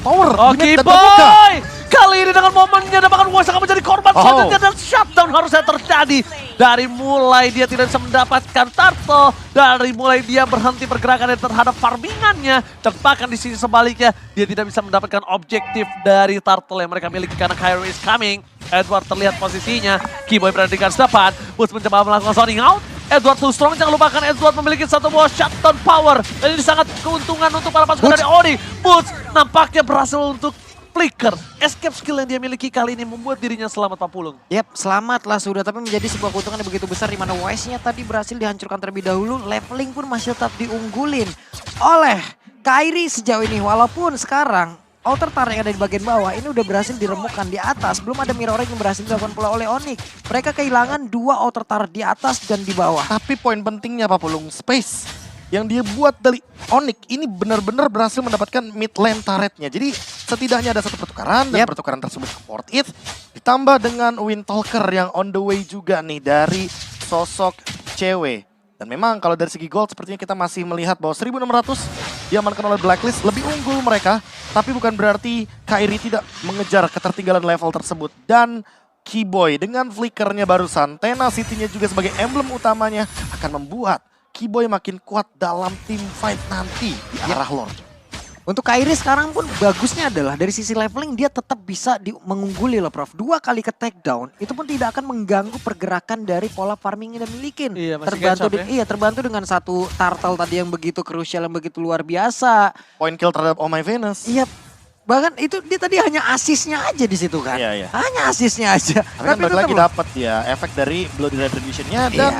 power. Oke, dan terbuka. boy! Kali ini dengan momennya dapatkan Wise akan menjadi korban selanjutnya dan shutdown harusnya terjadi. Dari mulai dia tidak bisa mendapatkan turtle, dari mulai dia berhenti pergerakannya terhadap farmingannya, dan bahkan di sisi sebaliknya dia tidak bisa mendapatkan objektif dari turtle yang mereka miliki karena Kairi is coming. Edward terlihat posisinya, Kiboy berada di garis depan, Boots mencoba melakukan zoning out. Edward too strong, jangan lupakan Edward memiliki satu buah shutdown power. Dan ini sangat keuntungan untuk para pasukan dari Onyx. Boots nampaknya berhasil untuk flicker. Escape skill yang dia miliki kali ini membuat dirinya selamat Pak Pulung. Yap, selamatlah sudah, tapi menjadi sebuah keuntungan yang begitu besar di mana Wise-nya tadi berhasil dihancurkan terlebih dahulu, leveling pun masih tetap diunggulin oleh Kairi sejauh ini. Walaupun sekarang outer turret yang ada di bagian bawah ini udah berhasil diremukkan di atas. Belum ada mirroring yang berhasil dilakukan pula oleh Onyx. Mereka kehilangan 2 outer turret di atas dan di bawah. Tapi poin pentingnya Pak Pulung, space yang dia buat dari Onyx ini benar-benar berhasil mendapatkan mid lane turretnya. Jadi setidaknya ada satu pertukaran dan pertukaran tersebut support it. Ditambah dengan Windtalker yang on the way juga nih dari sosok cewek. Dan memang kalau dari segi gold sepertinya kita masih melihat bahwa 1600 diamankan oleh Blacklist lebih unggul mereka. Tapi bukan berarti Kairi tidak mengejar ketertinggalan level tersebut. Dan Keyboy dengan flickernya barusan, Tenacity-nya juga sebagai emblem utamanya akan membuat Keyboy makin kuat dalam team fight nanti di arah Lord. Untuk Kairi sekarang pun bagusnya adalah dari sisi leveling dia tetap bisa mengungguli loh Prof. 2 kali ke takedown itu pun tidak akan mengganggu pergerakan dari pola farming yang dia milikin. Iya, masih terbantu dengan satu turtle tadi yang begitu krusial, yang begitu luar biasa. Point kill terhadap Oh My Venus. Iya. Bahkan itu dia tadi hanya asisnya aja di situ kan. Iya. Hanya asisnya aja. Tapi kan balik lagi dapat ya efek dari Bloody Retribution-nya dan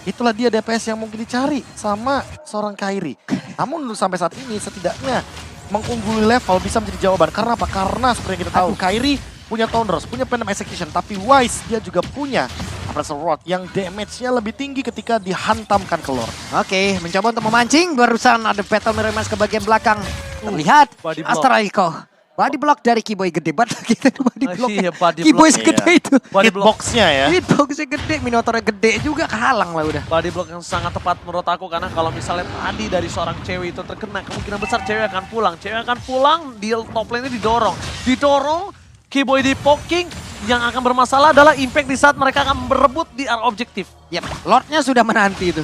itulah dia DPS yang mungkin dicari sama seorang Kairi. Namun untuk sampai saat ini setidaknya mengungguli level bisa menjadi jawaban. Karena apa? Karena seperti yang kita tahu Kairi punya Thunders, punya Venom Execution. Tapi Wise dia juga punya Abrasive Rod yang damage-nya lebih tinggi ketika dihantamkan ke Lord. Oke, mencoba untuk memancing. Barusan ada Battle Mirror Mask ke bagian belakang. Terlihat Astraliko. Body block dari Keyboy gede banget gitu body block. Iya, body Keyboy block, segede itu. Hitbox-nya ya. Hitboxnya gede, Minotaur gede juga kehalang lah udah. Body block yang sangat tepat menurut aku karena kalau misalnya tadi dari seorang cewek itu terkena, kemungkinan besar cewek akan pulang. Cewek akan pulang, di top lane-nya didorong, Keyboy di poking. Yang akan bermasalah adalah impact di saat mereka akan berebut di area objektif. Yap, Lordnya sudah menanti itu.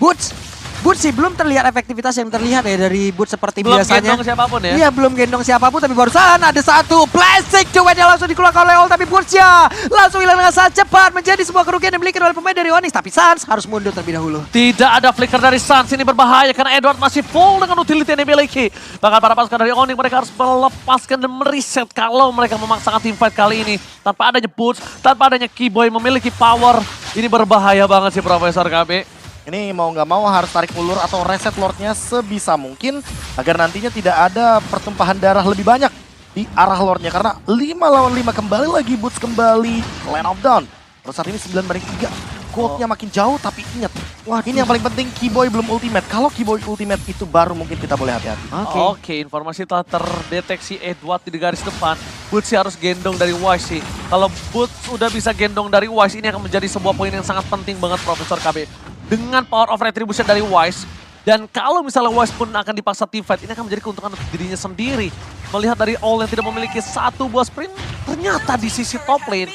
Boots sih belum terlihat efektivitas yang terlihat ya dari Boots seperti Belum biasanya. gendong siapapun ya. Iya, belum gendong siapapun tapi barusan ada satu plastik cueknya langsung dikeluarkan oleh Ol, tapi Boots ya langsung hilang dengan sangat cepat, menjadi sebuah kerugian yang dimiliki oleh pemain dari Onyx. Tapi Sans harus mundur terlebih dahulu. Tidak ada flicker dari Sans, ini berbahaya karena Edward masih full dengan utility yang dimiliki. Bahkan para pasukan dari Onyx mereka harus melepaskan dan mereset kalau mereka memaksakan teamfight kali ini. Tanpa adanya Boots, tanpa adanya Keyboy memiliki power. Ini berbahaya banget sih Profesor KB. Ini mau nggak mau harus tarik ulur atau reset Lordnya sebisa mungkin agar nantinya tidak ada pertumpahan darah lebih banyak di arah Lordnya. Karena 5 lawan 5 kembali lagi Boots kembali Land of Dawn. Terus saat ini 9-3. Goldnya makin jauh tapi ingat. Wah, ini yang paling penting Keyboy belum ultimate. Kalau Keyboy ultimate itu baru mungkin kita boleh hati-hati. Oke, informasi telah terdeteksi Edward di garis depan. Boots harus gendong dari Wise sih. Kalau Boots udah bisa gendong dari Wise, ini akan menjadi sebuah poin yang sangat penting banget Profesor KB. Dengan power of retribution dari Wise, dan kalau misalnya Wise pun akan dipaksa teamfight, ini akan menjadi keuntungan untuk dirinya sendiri. Melihat dari All yang tidak memiliki satu buah sprint, ternyata di sisi top lane,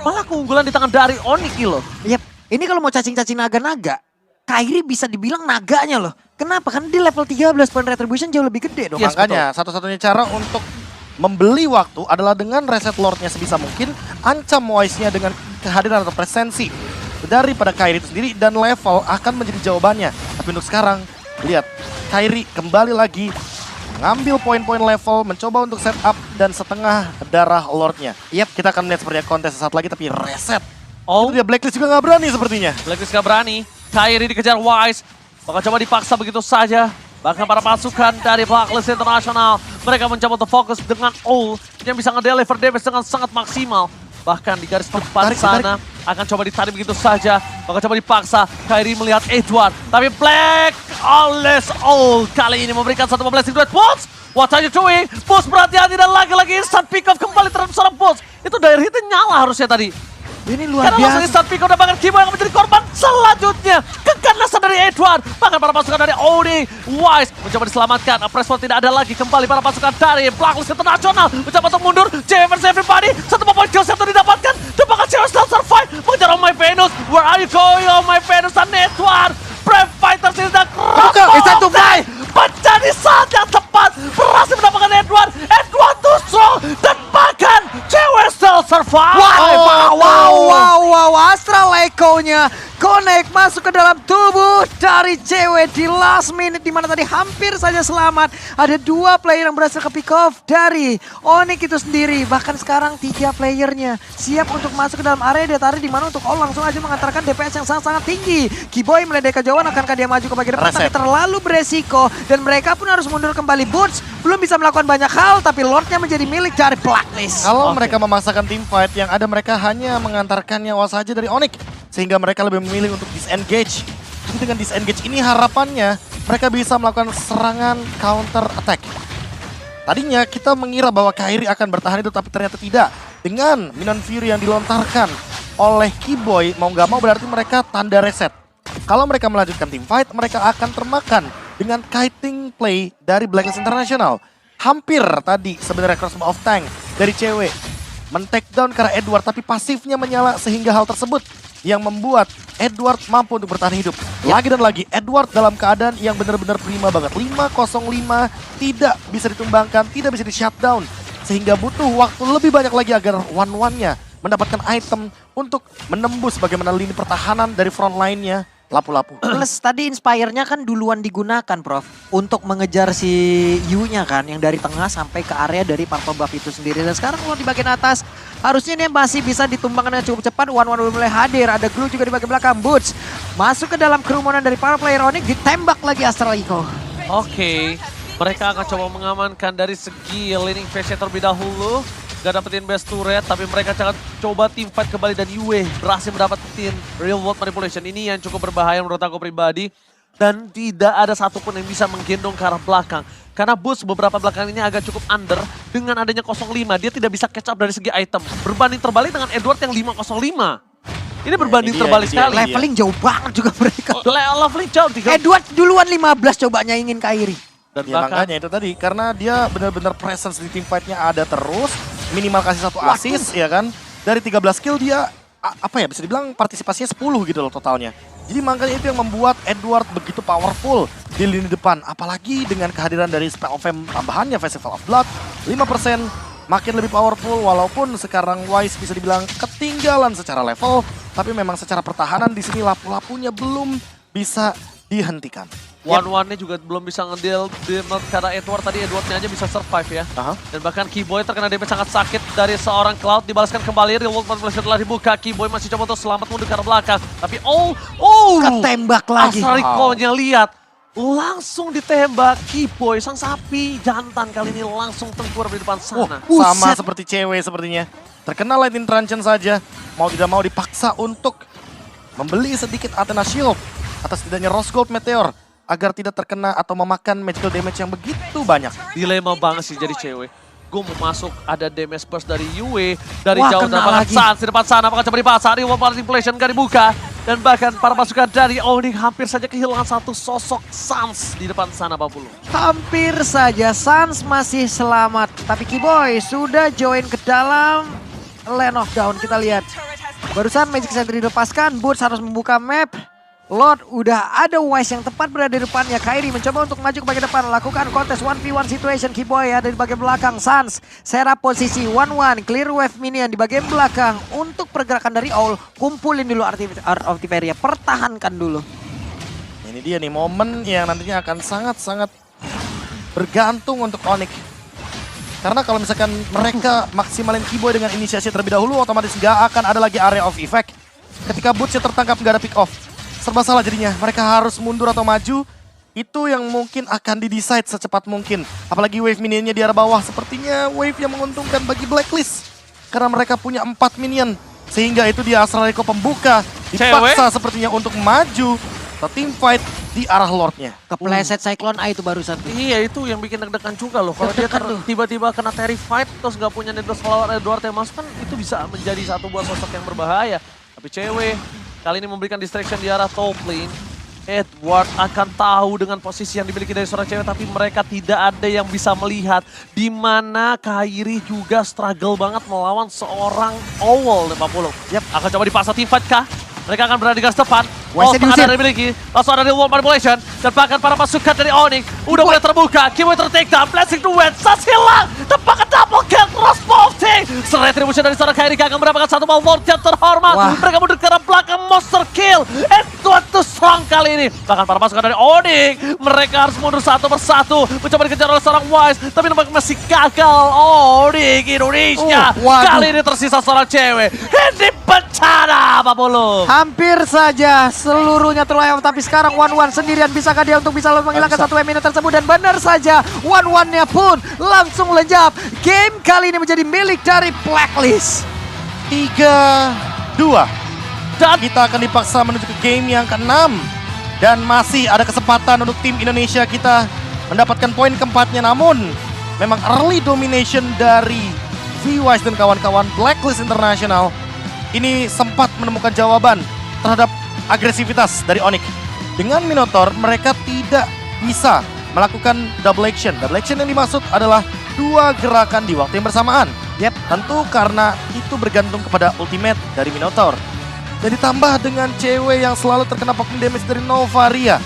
malah keunggulan di tangan dari Onyx loh. Yap, ini kalau mau cacing-cacing naga-naga, Kairi bisa dibilang naganya loh. Kenapa? Karena di level 13 point retribution jauh lebih gede dong. Yes, makanya satu-satunya cara untuk membeli waktu adalah dengan reset Lordnya sebisa mungkin, ancam Wise-nya dengan kehadiran atau presensi daripada Kairi itu sendiri, dan level akan menjadi jawabannya. Tapi untuk sekarang, lihat Kairi kembali lagi mengambil poin-poin level, mencoba untuk setup dan setengah darah Lordnya. Yap, kita akan melihat seperti kontes sesaat lagi tapi reset. Oh, Itu dia Blacklist juga nggak berani sepertinya. Blacklist gak berani. Kairi dikejar Wise, bakal coba dipaksa begitu saja. Bahkan para pasukan dari Blacklist International, mereka mencoba untuk fokus dengan All yang bisa nge-deliver damage dengan sangat maksimal. Bahkan di garis depan sana akan coba ditarik begitu saja. Bakal coba dipaksa. Kairi melihat Edward. Tapi Black Alles All kali ini memberikan satu blessing duet. Boots, what are you doing? Boots berhati-hati dan lagi-lagi instant pick off kembali terhadap seorang Boots. Itu dire hitnya nyala harusnya tadi. Ini luar Karena langsung biasa. instant pick off dan bahkan Keyboy yang menjadi korban selanjutnya. Keganasan dari Edward. Bahkan para pasukan dari Odi. Wise mencoba diselamatkan. Pressfall tidak ada lagi. Kembali para pasukan dari Blacklist International. Mencoba untuk mundur. JW versus everybody. Satu point kill satu didapatkan. Dan bahkan JW still survive. Mengejar Oh My Venus. Where are you going Oh My Venus dan Edward. Brave Fighters ini sedang It's time to fly. pecah di saat yang tepat. Berhasil mendapatkan Edward. Edward too strong. Dan bahkan JW still survive. Wow, Astraliko-nya connect masuk ke dalam tubuh dari cewek di last minute, di mana tadi hampir saja selamat. Ada 2 player yang berhasil ke pick off dari Onyx itu sendiri. Bahkan sekarang 3 playernya siap untuk masuk ke dalam area dia tarik, di mana untuk All langsung aja mengantarkan DPS yang sangat-sangat tinggi. Keyboy meledek kejauhan, akankah dia maju ke bagian depan? Tapi terlalu beresiko dan mereka pun harus mundur kembali. Boots belum bisa melakukan banyak hal, tapi Lordnya menjadi milik dari Blacklist. Kalau Oke. mereka memaksakan tim fight, yang ada mereka hanya mengantarkan nyawa saja dari Onyx. Sehingga mereka lebih memilih untuk disengage. Jadi dengan disengage ini harapannya mereka bisa melakukan serangan counter attack. Tadinya kita mengira bahwa Kairi akan bertahan itu, tapi ternyata tidak. Dengan Minion Fury yang dilontarkan oleh Keyboy, mau nggak mau berarti mereka tanda reset. Kalau mereka melanjutkan tim fight, mereka akan termakan dengan kiting play dari Blacklist International. Hampir tadi sebenarnya Crossbow of Tank dari cewek men-take down karena Edward, tapi pasifnya menyala sehingga hal tersebut yang membuat Edward mampu untuk bertahan hidup. Lagi dan lagi, Edward dalam keadaan yang benar-benar prima banget. 505 tidak bisa ditumbangkan, tidak bisa di-shutdown. Sehingga butuh waktu lebih banyak lagi agar one-one-nya mendapatkan item untuk menembus bagaimana lini pertahanan dari front line-nya. Lapu-lapu. Plus tadi Inspire-nya kan duluan digunakan, Prof. Untuk mengejar si Yu-nya kan, yang dari tengah sampai ke area dari Purple Buff itu sendiri. Dan sekarang kalau di bagian atas, harusnya ini masih bisa ditumbangkan dengan cukup cepat. One-one udah mulai hadir, ada Glue juga di bagian belakang. Boots masuk ke dalam kerumunan dari para player Onyx, ditembak lagi Astral Echo. Oke, mereka akan coba mengamankan dari segi laning phase terlebih dahulu. Gak dapetin best turret, tapi mereka akan coba team fight kembali dan Yue berhasil mendapatkan real world manipulation. Ini yang cukup berbahaya menurut aku pribadi. Dan tidak ada satupun yang bisa menggendong ke arah belakang. Karena Boots beberapa belakang ini agak cukup under. Dengan adanya 05, dia tidak bisa catch up dari segi item. Berbanding terbalik dengan Edward yang 505. Ini berbanding ini dia, terbalik ini dia. sekali. Leveling jauh banget juga mereka. Leveling jauh. Edward duluan 15 cobanya ingin Kairi. Dan Ya bahkan makanya itu tadi, karena dia benar-benar presence di team fight-nya ada terus. Minimal kasih 1 assist ya kan. Dari 13 kill dia, apa ya, bisa dibilang partisipasinya 10 gitu loh totalnya. Jadi makanya itu yang membuat Edward begitu powerful di lini depan. Apalagi dengan kehadiran dari Spell of Fame tambahannya Festival of Blood. 5% makin lebih powerful, walaupun sekarang Wise bisa dibilang ketinggalan secara level. Tapi memang secara pertahanan di sini lapu-lapunya belum bisa dihentikan. one-one-nya juga belum bisa ngedeal karena Edwardnya aja bisa survive ya. Dan bahkan Keyboy terkena damage sangat sakit dari seorang Cloud, dibalaskan kembali. Real world manipulation telah dibuka, Keyboy masih coba untuk selamat mundur ke arah belakang. Tapi Ketembak lagi. Asariko-nya lihat, langsung ditembak. Keyboy, sang sapi jantan kali ini langsung tengkurap di depan sana. Sama Buset. seperti cewek sepertinya. Terkena Lightning Truncheon saja, mau tidak mau dipaksa untuk membeli sedikit Athena Shield atas tidaknya Rose Gold Meteor agar tidak terkena atau memakan magical damage yang begitu banyak. Dilema banget sih jadi cewek. Gue mau masuk, ada damage burst dari Yue. Dari Wah, jauh kena terpakan lagi. Sans di depan sana, apakah coba dipasang. Real manipulation gak dibuka. Dan bahkan para pasukan dari Onyx hampir saja kehilangan satu sosok Sans di depan sana, Pak Pulu. Hampir saja Sans masih selamat. Tapi Keyboy sudah join ke dalam Land of Dawn. Kita lihat. Barusan Magic Sentry dilepaskan. Boots harus membuka map. Lord udah ada Wise yang tepat berada di depannya. Kairi mencoba untuk maju ke bagian depan. Lakukan kontes 1v1 situation. Keyboy ada di bagian belakang. Sans serap posisi 1-1. Clear wave minion di bagian belakang. Untuk pergerakan dari Owl. Kumpulin dulu Art of Tiberia. Pertahankan dulu. Ini dia nih momen yang nantinya akan sangat-sangat bergantung untuk Onyx. Karena kalau misalkan mereka maksimalin Keyboy dengan inisiasi terlebih dahulu, otomatis nggak akan ada lagi area of effect. Ketika Bootsnya tertangkap nggak ada pick off. Serba salah jadinya, mereka harus mundur atau maju. Itu yang mungkin akan didesain secepat mungkin. Apalagi wave minionnya di arah bawah, sepertinya wave yang menguntungkan bagi Blacklist. Karena mereka punya 4 minion. Sehingga itu dia Astral Echo pembuka. Dipaksa sepertinya untuk maju ke team fight di arah Lordnya. Kepleset Cyclone A itu barusan. Iya, itu yang bikin deg-degan juga loh. Kalau dia Deg-degan tuh. tiba-tiba kena terrified terus nggak punya Needless Flower Edward yang masuk kan itu bisa menjadi satu buah sosok yang berbahaya. Tapi cewek kali ini memberikan distraction di arah top lane. Edward akan tahu dengan posisi yang dimiliki dari seorang cewek, tapi mereka tidak ada yang bisa melihat di mana Kairi juga struggle banget melawan seorang Owl 50. Akan coba dipaksa team fight kah? Mereka akan berada di garis depan. Wise-nya diusir. Ada dimiliki. Langsung ada real world manipulation. Dan bahkan para pasukan dari Onyx udah mulai terbuka. Keyboy tertake down. Blessing to win. Sas hilang. Tepakan double kill. Crossbow of Tank. Retribution dari seorang Kairi akan mendapatkan satu Malphite yang terhormat. Wah. Mereka mundur ke arah belakang, monster kill. Edward tuh strong kali ini. Bahkan para pasukan dari Onyx, mereka harus mundur satu persatu. Mencoba dikejar oleh seorang Wise, tapi nampaknya masih gagal. Onyx Indonesia. Waduh. Kali ini tersisa seorang cewek. Ini bencana, Pak Bulu. Hampir saja seluruhnya terlewat, tapi sekarang One sendirian. Bisakah dia untuk bisa menghilangkan satu minute tersebut? Dan benar saja, One-nya pun langsung lenyap. Game kali ini menjadi milik dari Blacklist. 3-2. Dan Kita akan dipaksa menuju ke game yang ke-6. Dan masih ada kesempatan untuk tim Indonesia kita mendapatkan poin keempatnya. Namun, memang early domination dari V-Wise dan kawan-kawan Blacklist International ini sempat menemukan jawaban terhadap agresivitas dari Onyx. Dengan Minotaur, mereka tidak bisa melakukan double action. Double action yang dimaksud adalah 2 gerakan di waktu yang bersamaan. Yep. Tentu karena itu bergantung kepada ultimate dari Minotaur. Dan ditambah dengan cewek yang selalu terkena poking damage dari Novaria.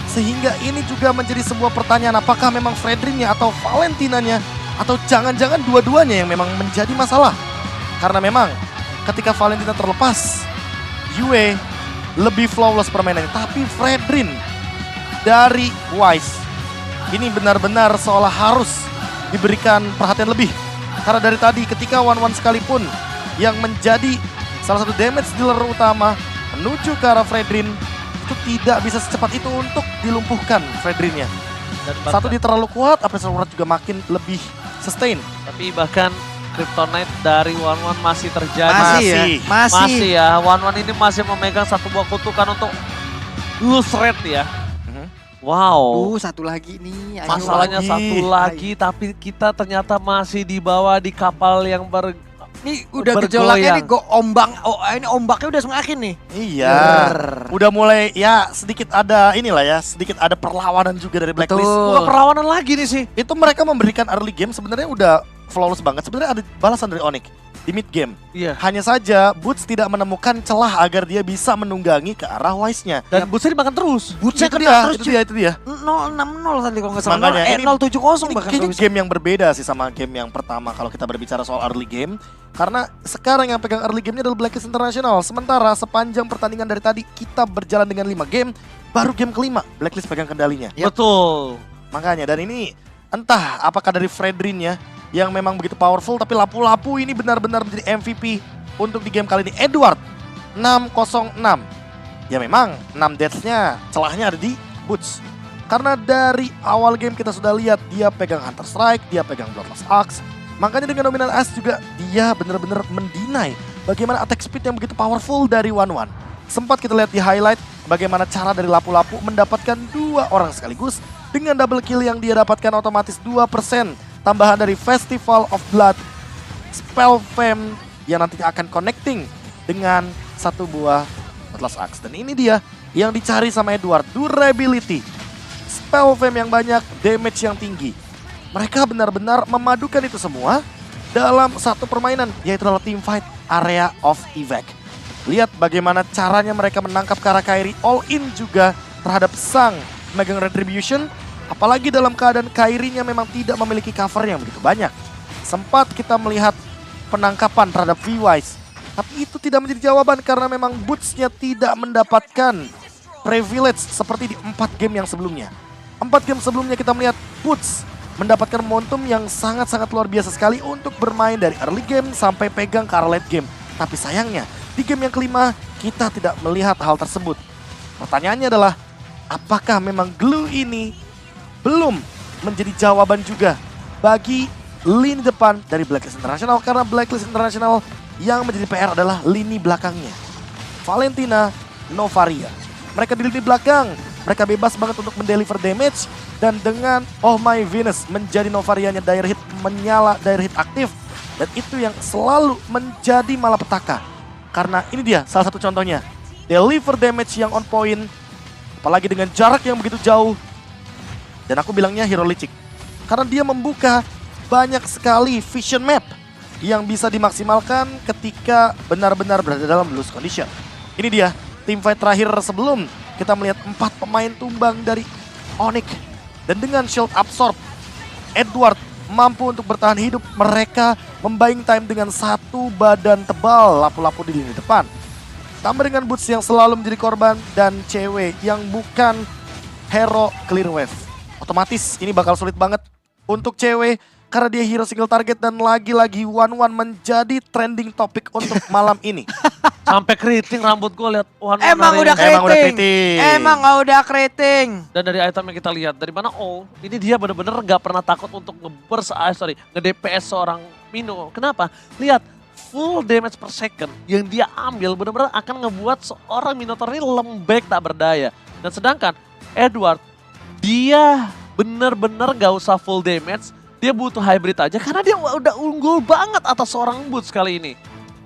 Sehingga ini juga menjadi sebuah pertanyaan, apakah memang Fredrinnya atau Valentinanya, atau jangan-jangan dua-duanya yang memang menjadi masalah. Karena memang ketika Valentina terlepas, Yue lebih flawless permainannya. Tapi Fredrin dari Wise ini benar-benar seolah harus diberikan perhatian lebih. Karena dari tadi ketika One sekalipun yang menjadi salah satu damage dealer utama menuju ke arah Fredrin, itu tidak bisa secepat itu untuk dilumpuhkan Fredrinnya. Satu dia terlalu kuat, Apex Sword juga makin lebih sustain. tapi bahkan Kryptonite dari One masih terjadi. Masih. Masih ya, One ini masih memegang satu buah kutukan untuk lose rate ya. Wow. Satu lagi nih. Ayo. Masalahnya lagi. satu lagi, tapi kita ternyata masih dibawa di kapal yang Ini udah gejolaknya nih, ini ombaknya udah semakin nih. Iya. Udah mulai ya sedikit ada inilah ya, sedikit ada perlawanan juga dari Blacklist. Betul. bukan perlawanan lagi nih sih. Itu mereka memberikan early game sebenarnya udah flawless banget. Sebenarnya ada balasan dari Onyx di mid game. Iya. Hanya saja Boots tidak menemukan celah agar dia bisa menunggangi ke arah Wise-nya. Dan Bootsnya dimakan terus. Bootsnya Itu kena dia, terus itu dia, itu dia. 0-6-0 tadi kalau nggak salah. Makanya ini 0-7-0 bahkan. Kayaknya kalau bisa. game yang berbeda sih sama game yang pertama kalau kita berbicara soal early game. Karena sekarang yang pegang early game-nya adalah Blacklist International. Sementara sepanjang pertandingan dari tadi kita berjalan dengan 5 game, baru game kelima Blacklist pegang kendalinya. Yep. Betul. Makanya dan ini entah apakah dari Fredrin-nya yang memang begitu powerful, tapi lapu-lapu ini benar-benar menjadi MVP untuk di game kali ini. Edward 606. Ya memang 6 deaths-nya celahnya ada di Boots. Karena dari awal game kita sudah lihat dia pegang Hunter Strike, dia pegang Bloodlust Axe. Makanya dengan dominan Axe juga dia benar-benar mendinai bagaimana attack speed yang begitu powerful dari One. Sempat kita lihat di highlight bagaimana cara dari lapu-lapu mendapatkan 2 orang sekaligus. Dengan double kill yang dia dapatkan otomatis 2% tambahan dari Festival of Blood, Spell Fame yang nantinya akan connecting dengan satu buah Bloodlust Axe. Dan ini dia yang dicari sama Edward, durability, Spell Fame yang banyak, damage yang tinggi. Mereka benar-benar memadukan itu semua dalam satu permainan, yaitu adalah teamfight Area of Evac. Lihat bagaimana caranya mereka menangkap Kairi all in juga terhadap sang megang Retribution. Apalagi dalam keadaan Kairinya memang tidak memiliki cover yang begitu banyak. Sempat kita melihat penangkapan terhadap V-Wise. Tapi itu tidak menjadi jawaban karena memang Boots-nya tidak mendapatkan privilege seperti di 4 game yang sebelumnya. 4 game sebelumnya kita melihat Boots mendapatkan momentum yang sangat-sangat luar biasa sekali untuk bermain dari early game sampai pegang ke arah late game. Tapi sayangnya di game yang kelima kita tidak melihat hal tersebut. Pertanyaannya adalah apakah memang glue ini belum menjadi jawaban juga bagi lini depan dari Blacklist International, karena Blacklist International yang menjadi PR adalah lini belakangnya. Valentina, Novaria. Mereka di lini belakang, mereka bebas banget untuk mendeliver damage, dan dengan Oh My Venus menjadi Novarianya dire hit menyala, dire hit aktif, dan itu yang selalu menjadi malapetaka. Karena ini dia salah satu contohnya, deliver damage yang on point, apalagi dengan jarak yang begitu jauh. Dan aku bilangnya hero licik. Karena dia membuka banyak sekali vision map yang bisa dimaksimalkan ketika benar-benar berada dalam lose condition. Ini dia teamfight terakhir sebelum kita melihat 4 pemain tumbang dari Onyx. Dan dengan shield absorb, Edward mampu untuk bertahan hidup. Mereka membuying time dengan satu badan tebal lapu-lapu di lini depan. Tambah dengan Boots yang selalu menjadi korban dan cewek yang bukan hero clear wave. Otomatis ini bakal sulit banget untuk cewek karena dia hero single target dan lagi-lagi one-one menjadi trending topik untuk malam ini. Sampai keriting rambut gue lihat. Emang udah keriting. Emang udah keriting. Dan dari item yang kita lihat, dari mana ini dia bener-bener gak pernah takut untuk nge-DPS seorang Mino. Kenapa? Lihat, full damage per second yang dia ambil bener-bener akan ngebuat seorang Minotaur ini lembek tak berdaya. Dan sedangkan Edward, dia bener-bener gak usah full damage, dia butuh hybrid aja karena dia udah unggul banget atas seorang Boots kali ini.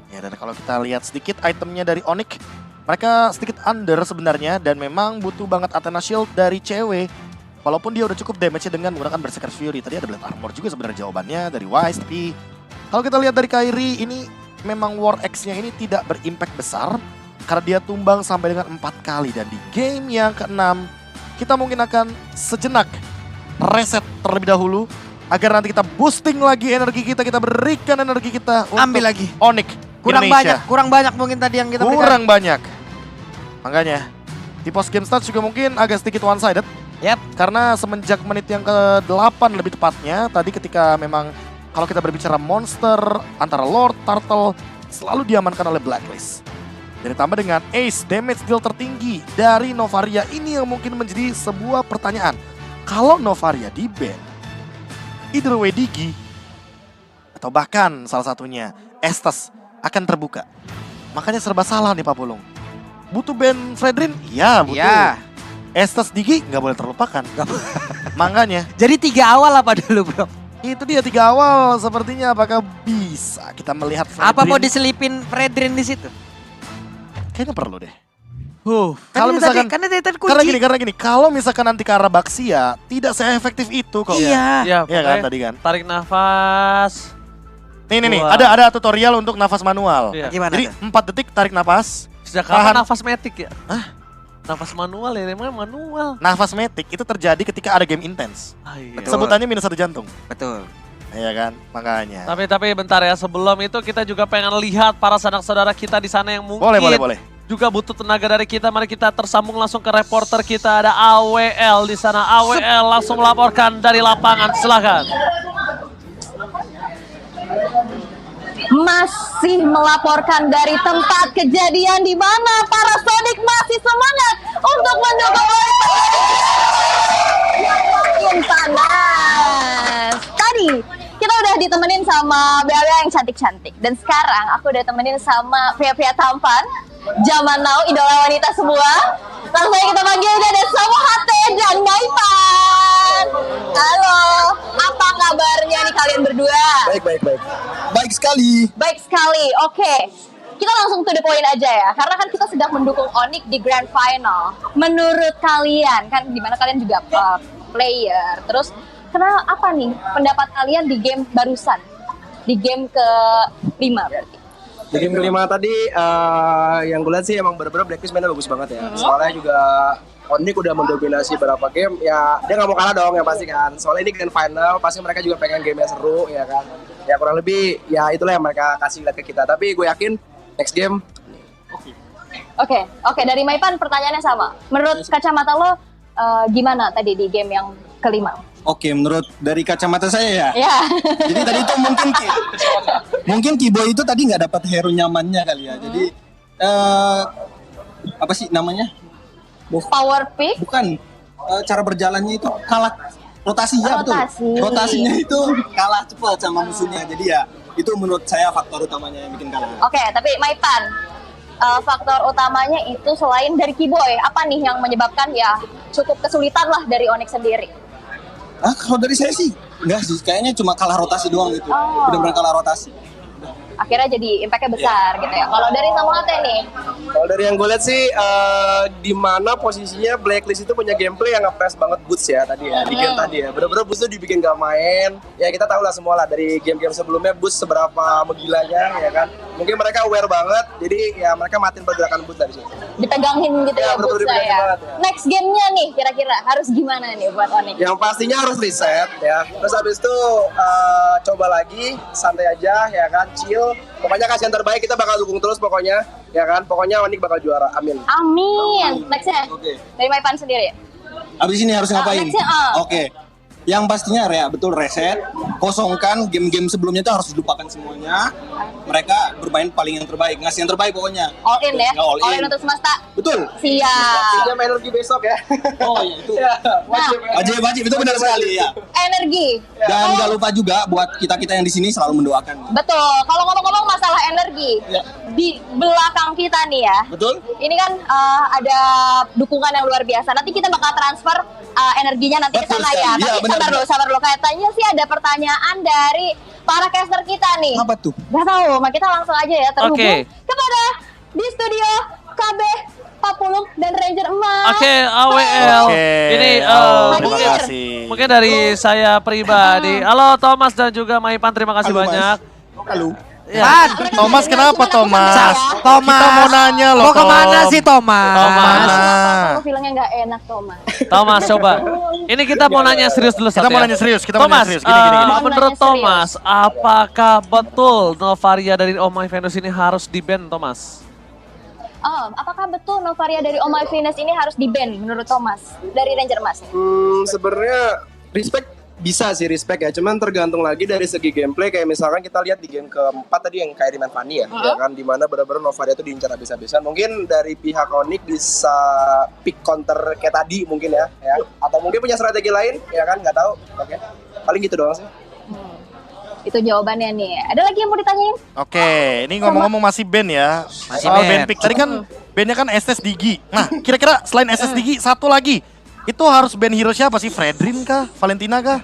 Ya, dan kalau kita lihat sedikit itemnya dari Onyx, mereka sedikit under sebenarnya dan memang butuh banget Athena Shield dari cewek. Walaupun dia udah cukup damage-nya dengan menggunakan Berserker Fury. Tadi ada Blade Armor juga sebenarnya jawabannya dari Wise. Tapi kalau kita lihat dari Kairi, ini memang War X-nya ini tidak berimpact besar. Karena dia tumbang sampai dengan 4 kali. Dan di game yang ke-6, kita mungkin akan sejenak reset terlebih dahulu. Agar nanti kita boosting lagi energi kita berikan energi kita untuk ambil lagi Onyx. Kurang banyak mungkin tadi yang kita berikan. Kurang banyak. Makanya di post game stats juga mungkin agak sedikit one sided. Yap. Karena semenjak menit yang ke-8 lebih tepatnya, tadi ketika memang kalau kita berbicara monster antara Lord, Turtle selalu diamankan oleh Blacklist. Dan ditambah dengan Ace, damage deal tertinggi dari Novaria ini yang mungkin menjadi sebuah pertanyaan. Kalau Novaria di ban, either way Digi atau bahkan salah satunya Estes akan terbuka. Makanya serba salah nih Pak Pulung. Butuh ban Fredrin? Iya butuh. Iya. Estes Digi nggak boleh terlupakan. Makanya. Jadi 3 awal apa dulu bro? Itu dia 3 awal sepertinya apakah bisa kita melihat Fredrin. Apa mau diselipin Fredrin di situ? Kayaknya perlu deh. Kalau misalkan karena gini, kalau misalkan nanti ke arah Baxia tidak seefektif itu kok. Iya. Iya kan tadi kan. Tarik nafas. Nih, ada tutorial untuk nafas manual. Iya. Gimana Jadi tuh? 4 detik tarik nafas. Sejak kapan Tahan. nafas metik ya? Hah? Nafas manual ya, memang manual. Nafas metik itu terjadi ketika ada game intens. Iya. Betul. Sebutannya minus 1 jantung. Betul. Iya kan, makanya. Tapi bentar ya, sebelum itu kita juga pengen lihat para saudara-saudara kita di sana yang mungkin Boleh. juga butuh tenaga dari kita. Mari kita tersambung langsung ke reporter kita, ada AWL di sana. AWL langsung melaporkan dari lapangan, silakan. Masih melaporkan dari tempat kejadian di mana para Sonic masih semangat untuk mendukung yang makin panas. Tadi kita udah ditemenin sama bea-bea yang cantik-cantik dan sekarang aku udah temenin sama pria-pria tampan zaman now, idola wanita semua. Langsung aja kita panggil ada Samu Hate dan Maipan. Halo, apa kabarnya nih kalian berdua? Baik. Baik sekali. Baik sekali, oke. Kita langsung to the point aja ya, karena kan kita sedang mendukung Onyx di Grand Final. Menurut kalian, kan dimana kalian juga player, terus kenapa apa nih pendapat kalian di game barusan? Di game ke-5 berarti? Di game kelima tadi yang gue lihat sih emang bener-bener Blacklist mainnya bagus banget ya. Soalnya juga Onyx udah mendominasi beberapa game, ya dia nggak mau kalah dong yang pasti kan. Soalnya ini grand final, pasti mereka juga pengen game yang seru ya kan. Ya kurang lebih ya itulah yang mereka kasih lihat ke kita. Tapi gue yakin next game. Oke, dari Maipan pertanyaannya sama. Menurut kacamata lo gimana tadi di game yang kelima? Oke, menurut dari kacamata saya ya. Ya. Jadi tadi itu mungkin Kiboy itu tadi nggak dapat hero nyamannya kali ya. Jadi apa sih namanya? Power pick? Bukan cara berjalannya itu kalah rotasi ya betul. Rotasinya itu kalah cepat sama musuhnya. Jadi ya itu menurut saya faktor utamanya yang bikin kalah. Oke, tapi Maipan, faktor utamanya itu selain dari Kiboy, apa nih yang menyebabkan ya cukup kesulitan lah dari Onyx sendiri? Kalau dari saya sih enggak sih, kayaknya cuma kalah rotasi doang gitu. Benar-benar kalah rotasi. Akhirnya jadi impact-nya besar gitu ya. Kalau dari Samu Hate nih? Kalau dari yang gue lihat sih di mana posisinya Blacklist itu punya gameplay yang nge-press banget Boots ya tadi ya di game tadi ya. Bener-bener Boots tuh dibikin gak main. Ya kita tahu lah semua lah dari game-game sebelumnya Boots seberapa menggilanya ya kan. Mungkin mereka aware banget, jadi ya mereka matiin pergerakan boot dari situ. Dipegangin gitu Ya, ya betul, Butsa dipegangin ya. banget, ya. Next game-nya nih kira-kira harus gimana nih buat Onyx? Yang pastinya harus reset ya. Terus habis itu coba lagi, santai aja ya kan, chill. Pokoknya kasih yang terbaik, kita bakal dukung terus pokoknya, ya kan. Pokoknya Onyx bakal juara, amin. Amin. Nextnya Oke. dari Maipan sendiri. Abis ini harus ngapain? nextnya, Oke. Yang pastinya betul reset, kosongkan game-game sebelumnya itu harus dilupakan semuanya. Mereka bermain paling yang terbaik, ngasih yang terbaik pokoknya. All in ya. All in. untuk semesta. Betul. Siap. Jam energi besok ya. Oh iya itu. Ya, wajib. Wajib itu benar sekali ya. Energi. Dan nggak lupa juga buat kita yang di sini selalu mendoakan. Betul. Kalau ngomong-ngomong masalah energi, Ya. di belakang kita nih ya. Betul? Ini kan ada dukungan yang luar biasa. Nanti kita bakal transfer energinya nanti ke Betul sana ya. sekali. Iya, Tapi benar, sabar dulu. Katanya sih ada pertanyaan dari para caster kita nih. Apa tuh? Gak tahu, kita langsung aja ya terhubung Oke. kepada di studio KB Papulung dan Ranger Emas. Oke, AWL. Oke. Ini Terima Hadir. kasih. mungkin dari saya pribadi. Halo Thomas dan juga Maipan, terima kasih Halo, Mas. banyak. Halo. Ya. Pan, Thomas, kenapa Thomas? Thomas. Kita mau nanya loh, Mau kemana Tom. sih Thomas? Thomas. Aku feelingnya gak enak, Thomas. Thomas coba. Ini kita mau nanya serius dulu Kita Sat, mau ya. nanya serius, kita mau Thomas, nanya serius. Gini. Mau menurut nanya Thomas, apakah betul Novaria dari Oh My Venus ini harus di-ban, Thomas? Apakah betul Novaria dari Oh My Venus ini harus di-ban menurut Thomas dari Ranger Emas? Sebenarnya respect bisa sih respect ya, cuman tergantung lagi dari segi gameplay. Kayak misalkan kita lihat di game keempat tadi yang Kairi main Fanny ya kan, dimana benar-benar Novaria itu diincar habis-habisan. Mungkin dari pihak Onyx bisa pick counter kayak tadi mungkin ya, atau mungkin punya strategi lain ya kan, nggak tahu. Oke, paling gitu doang sih. Itu jawabannya nih. Ada lagi yang mau ditanyain? Oke, ini ngomong-ngomong masih band ya. Masih Soal band. band pick tadi kan bandnya kan SS Digi. Nah, kira-kira selain SS Digi satu lagi. Itu harus band hero siapa sih? Fredrin kah? Valentina kah?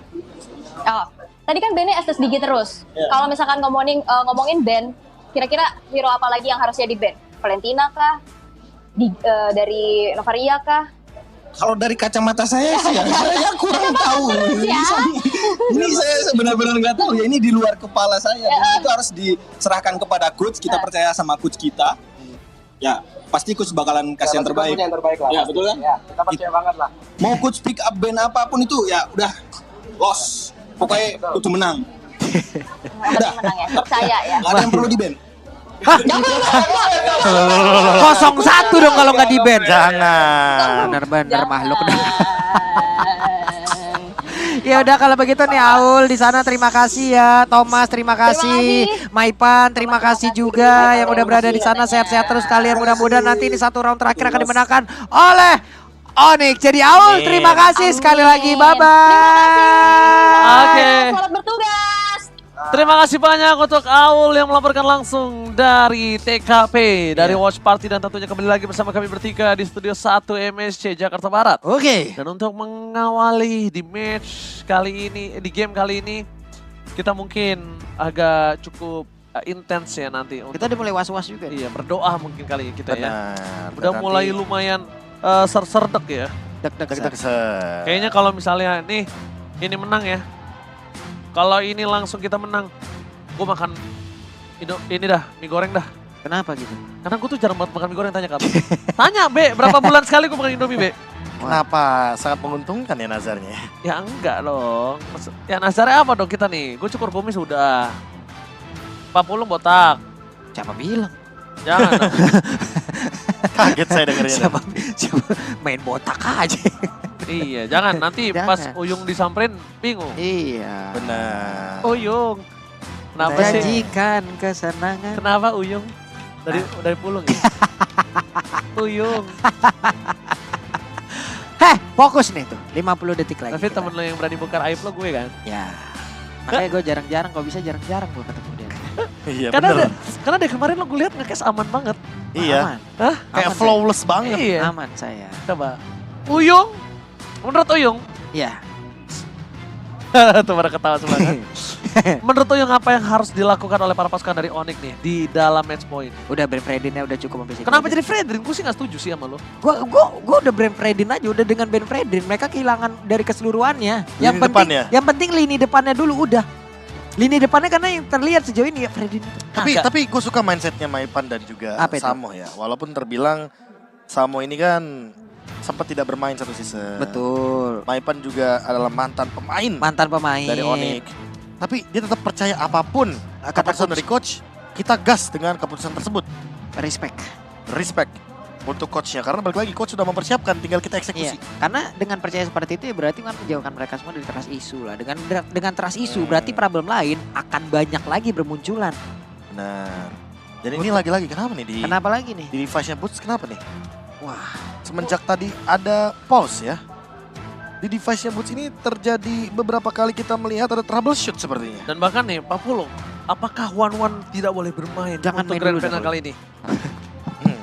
Oh, tadi kan bandnya SS Digi terus. Kalau misalkan ngomongin band, kira-kira hero apa lagi yang harusnya di band? Valentina kah? Dari Novaria kah? Kalau dari kacamata saya sih, saya kurang tahu. Ini saya benar-benar nggak tahu ya. Ini di luar kepala saya. Dan itu harus diserahkan kepada coach. Kita percaya sama coach kita. Ya, pasti coach bakalan kasih yang terbaik. Yang terbaik lah. Ya, pasti. betul kan? Ya, kita percaya banget lah. Mau coach pick up band apapun itu, ya udah loss. Pokoknya coach menang. Udah menang ya, percaya ya. Nggak ada yang perlu di band. 0-1 dong kalau nggak di-ban. Jangan. Bener-bener makhluk. Ya udah kalau begitu nih Aul di sana terima kasih ya, Thomas terima kasih, Maipan terima kasih juga yang udah berada di sana, sehat-sehat terus kalian, mudah-mudahan nanti di satu round terakhir akan dimenangkan oleh Onyx. Jadi Aul terima kasih sekali lagi, bye bye. Oke. Selamat bertugas. Terima kasih banyak untuk Aul yang melaporkan langsung dari TKP, dari Watch Party, dan tentunya kembali lagi bersama kami bertiga di Studio 1 MSC Jakarta Barat. Oke. Dan untuk mengawali di match kali ini, di game kali ini, kita mungkin agak cukup intens ya nanti. Kita udah mulai was-was juga. Iya, berdoa mungkin kali kita ya. Benar. Udah Dan mulai nanti lumayan serdek ya. Deg-deg. Kayaknya kalau misalnya nih, ini menang ya. Kalau ini langsung kita menang, gue makan ini dah, mie goreng dah. Kenapa gitu? Karena gue tuh jarang banget makan mie goreng, tanya kamu. Tanya Be, berapa bulan sekali gue makan Indomie Be? Kenapa? Sangat menguntungkan ya nazarnya. Ya enggak dong. Ya nazarnya apa dong kita nih? Gue cukur kumis udah. 40 botak. Siapa bilang? Jangan. Kaget saya dengernya. Siapa main botak aja. Iya, jangan. Nanti Jangan. pas Uyung disamperin, bingung. Iya. Benar. Uyung. Kenapa sih? Janjikan kesenangan. Kenapa Uyung? Dari Pulung ya? Uyung. Heh, fokus nih tuh. 50 detik lagi. Tapi temen lo yang berani bongkar aib lo gue kan? Ya. Makanya gue jarang-jarang, kalau bisa jarang-jarang gue ketemu dia. Iya Karena benar. karena dari kemarin lo gue liat ngekes aman banget. Iya. Aman. Hah? Kayak Aman, flawless banget. Iya. Aman saya. Coba. Uyung? Menurut Uyung? Iya. Tuh pada ketawa semua kan? Menurut Uyung apa yang harus dilakukan oleh para pasukan dari Onyx nih di dalam match point? Udah brand Fredinnya udah cukup sampai situ. Kenapa jadi Fredrin? Gue sih gak setuju sih sama lo. Gua udah brand Fredin aja, udah dengan brand Fredin. Mereka kehilangan dari keseluruhannya. Lini depannya? Yang penting lini depannya dulu udah. Lini depannya karena yang terlihat sejauh ini ya Fredrin. Tapi gue suka mindsetnya Maipan dan juga Apa itu? Samo ya. Walaupun terbilang Samo ini kan sempat tidak bermain satu season. Betul. Maipan juga adalah mantan pemain Mantan pemain. dari Onyx. Tapi dia tetap percaya apapun Kata keputusan coach. dari coach, kita gas dengan keputusan tersebut. Respect. Respect untuk coachnya karena balik lagi coach sudah mempersiapkan, tinggal kita eksekusi. Iya, karena dengan percaya seperti itu ya berarti kan menjauhkan mereka semua dari trust issue lah. Dengan trust issue berarti problem lain akan banyak lagi bermunculan. Benar. Dan ini lagi-lagi kenapa nih di Kenapa lagi nih? di device-nya Boots kenapa nih? Wah, Semenjak tadi ada pause ya. Di device-nya Boots ini terjadi beberapa kali kita melihat ada troubleshoot sepertinya. Dan bahkan nih Pak Pulung, apakah One tidak boleh bermain Jangan untuk main grand dulu, final jangan kali ini?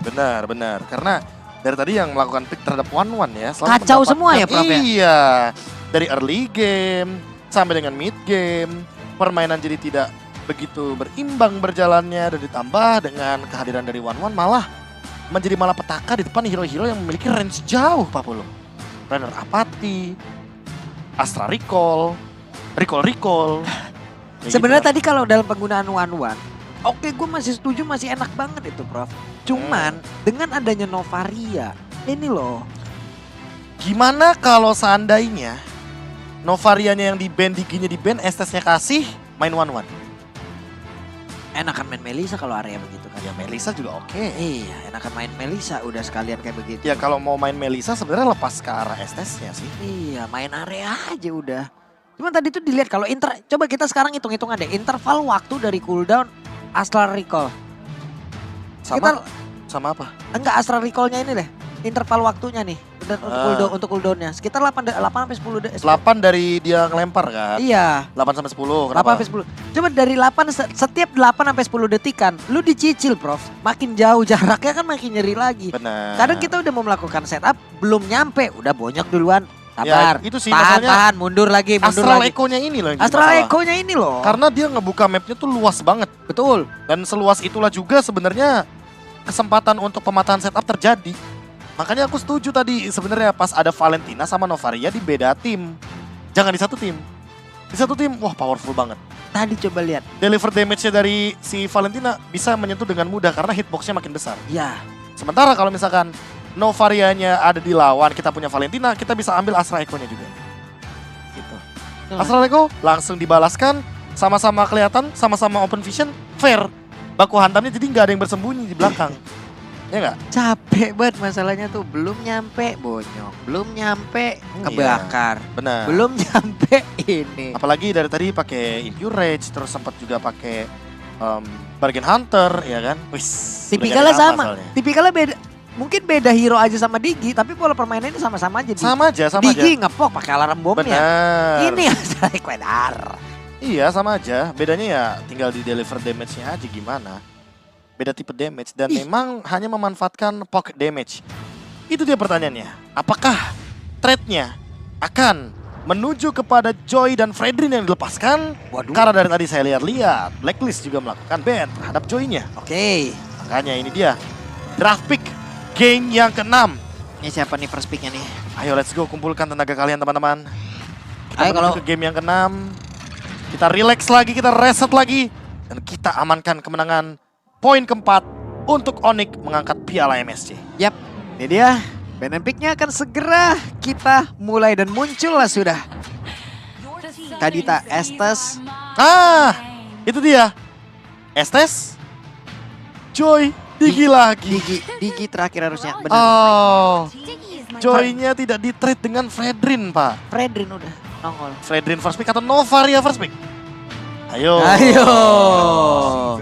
Benar. Karena dari tadi yang melakukan pick terhadap One ya. selalu Kacau mendapatkan- semua ya, Prof, ya? Iya. Dari early game sampai dengan mid game. Permainan jadi tidak begitu berimbang berjalannya. Dan ditambah dengan kehadiran dari One malah menjadi malapetaka di depan hero-hero yang memiliki range jauh Pak Pulung. Runner Apathy, Astra Recall. Kayak sebenarnya gitu. tadi kalau dalam penggunaan one oke gue masih setuju, masih enak banget itu Prof. Cuman dengan adanya Novaria ini loh. Gimana kalau seandainya Novarianya yang di-ban, Diginya di-ban, Estes-nya kasih, main one. Enakan main Melisa kalau area begitu kan. Ya Melisa juga oke. Iya, enakan main Melisa udah sekalian kayak begitu. Ya kalau mau main Melisa sebenarnya lepas ke arah Estes-nya sih. Iya, main area aja udah. Cuman tadi tuh dilihat kalau coba kita sekarang hitung-hitung deh interval waktu dari cooldown Astral Recall. Sama apa? Enggak Astral Recall-nya ini deh. Interval waktunya nih untuk cooldownnya sekitar 8 sampai 10 deh. 8 dari dia ngelempar kan? Iya. 8 sampai 10. 8 Kenapa? sampai 10. Coba dari 8 setiap 8 sampai 10 detikan lu dicicil, Prof. Makin jauh jaraknya kan makin nyeri lagi. Benar. Kadang kita udah mau melakukan setup belum nyampe, udah bonyok duluan. Sabar. Ya, itu sih tahan, masalahnya. tahan, mundur lagi. Astral Echo-nya ini loh yang jadi Astral masalah. Echo-nya ini loh. Karena dia ngebuka mapnya tuh luas banget. Betul. Dan seluas itulah juga sebenarnya kesempatan untuk pematahan setup terjadi. Makanya aku setuju tadi sebenarnya pas ada Valentina sama Novaria di beda tim. Jangan di satu tim. Di satu tim, wah powerful banget. Tadi coba lihat. Deliver damage-nya dari si Valentina bisa menyentuh dengan mudah karena hitbox-nya makin besar. Ya. Sementara kalau misalkan Novarianya ada di lawan, kita punya Valentina, kita bisa ambil Astra Echo-nya juga. Gitu. Astra Echo langsung dibalaskan, sama-sama kelihatan, sama-sama open vision, fair. Baku hantamnya jadi nggak ada yang bersembunyi di belakang. Ya nggak? Capek banget masalahnya tuh. Belum nyampe bonyok. Belum nyampe kebakar. Benar. Belum nyampe ini. Apalagi dari tadi pakai Impure Rage, terus sempat juga pakai Bargain Hunter, ya kan? Wis. Tipikalnya udah nggak ada sama. soalnya. Tipikalnya beda. Mungkin beda hero aja sama Digi, tapi pola permainannya sama-sama aja. Sama aja. Digi ngepok pakai alarm bomnya. Benar. Ini Astral Equadar. Iya sama aja, bedanya ya tinggal di deliver damage-nya aja gimana. Beda tipe damage dan memang hanya memanfaatkan pocket damage. Itu dia pertanyaannya, apakah trade-nya akan menuju kepada Joy dan Fredrin yang dilepaskan? Waduh. Karena dari tadi saya lihat Blacklist juga melakukan ban terhadap Joy-nya. Oke. Makanya ini dia, draft pick game yang ke-6. Ini siapa nih first pick-nya nih? Ayo let's go, kumpulkan tenaga kalian teman-teman. Kita Ayo, menuju kalau- ke game yang ke-6. Kita relax lagi, kita reset lagi. Dan kita amankan kemenangan poin keempat untuk Onyx mengangkat piala MSC. Yap, ini dia. Ban pick-nya akan segera kita mulai dan muncullah sudah. Kadita Estes. Ah, itu dia. Estes, Joy, Digi lagi. Digi terakhir harusnya. Benar. Oh, Joy-nya tidak di-trade dengan Fredrin, Pak. Fredrin udah nongol. Fredrin first pick atau Novaria first pick? Ayo. Ayo.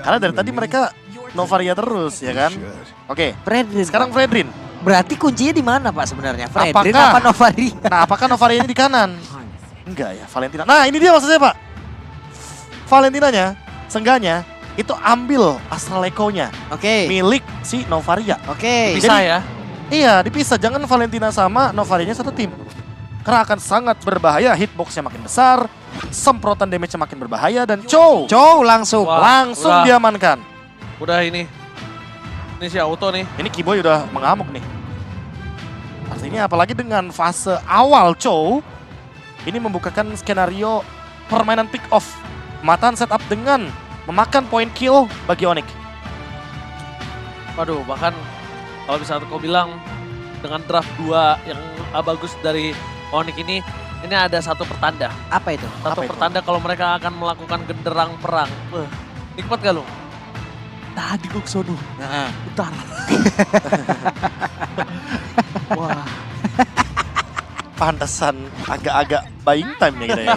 Karena dari tadi mereka Novaria terus, ya kan? Oke, Fredrin. sekarang Fredrin. Berarti kuncinya di mana Pak sebenarnya? Fredrin Apakah- apa Novaria? Nah, apakah Novarianya di kanan? Enggak ya, Valentina. Nah, ini dia maksudnya, Pak. Valentinanya, seenggaknya, itu ambil Astral Echo-nya. Oke. Milik si Novaria. Oke. Bisa Jadi- ya. Iya, dipisah. Jangan Valentina sama Novarianya satu tim. Karena akan sangat berbahaya, hitbox-nya makin besar, semprotan damage-nya makin berbahaya, dan Chow Langsung. Wah, langsung udah. diamankan. Udah ini. Ini si Auto nih. Ini Kiboy udah mengamuk nih. Artinya apalagi dengan fase awal Chow, ini membukakan skenario permainan pick off Matan setup dengan memakan point kill bagi Onyx. Waduh, bahkan kalau misalnya kau bilang dengan draft 2 yang bagus dari Onyx ini ada satu pertanda. Apa itu? Satu pertanda kalau mereka akan melakukan genderang perang. Nikmat gak lo? Tadi gue kesono. Bentar. Wah. Pantesan agak-agak buying time ya kita ya.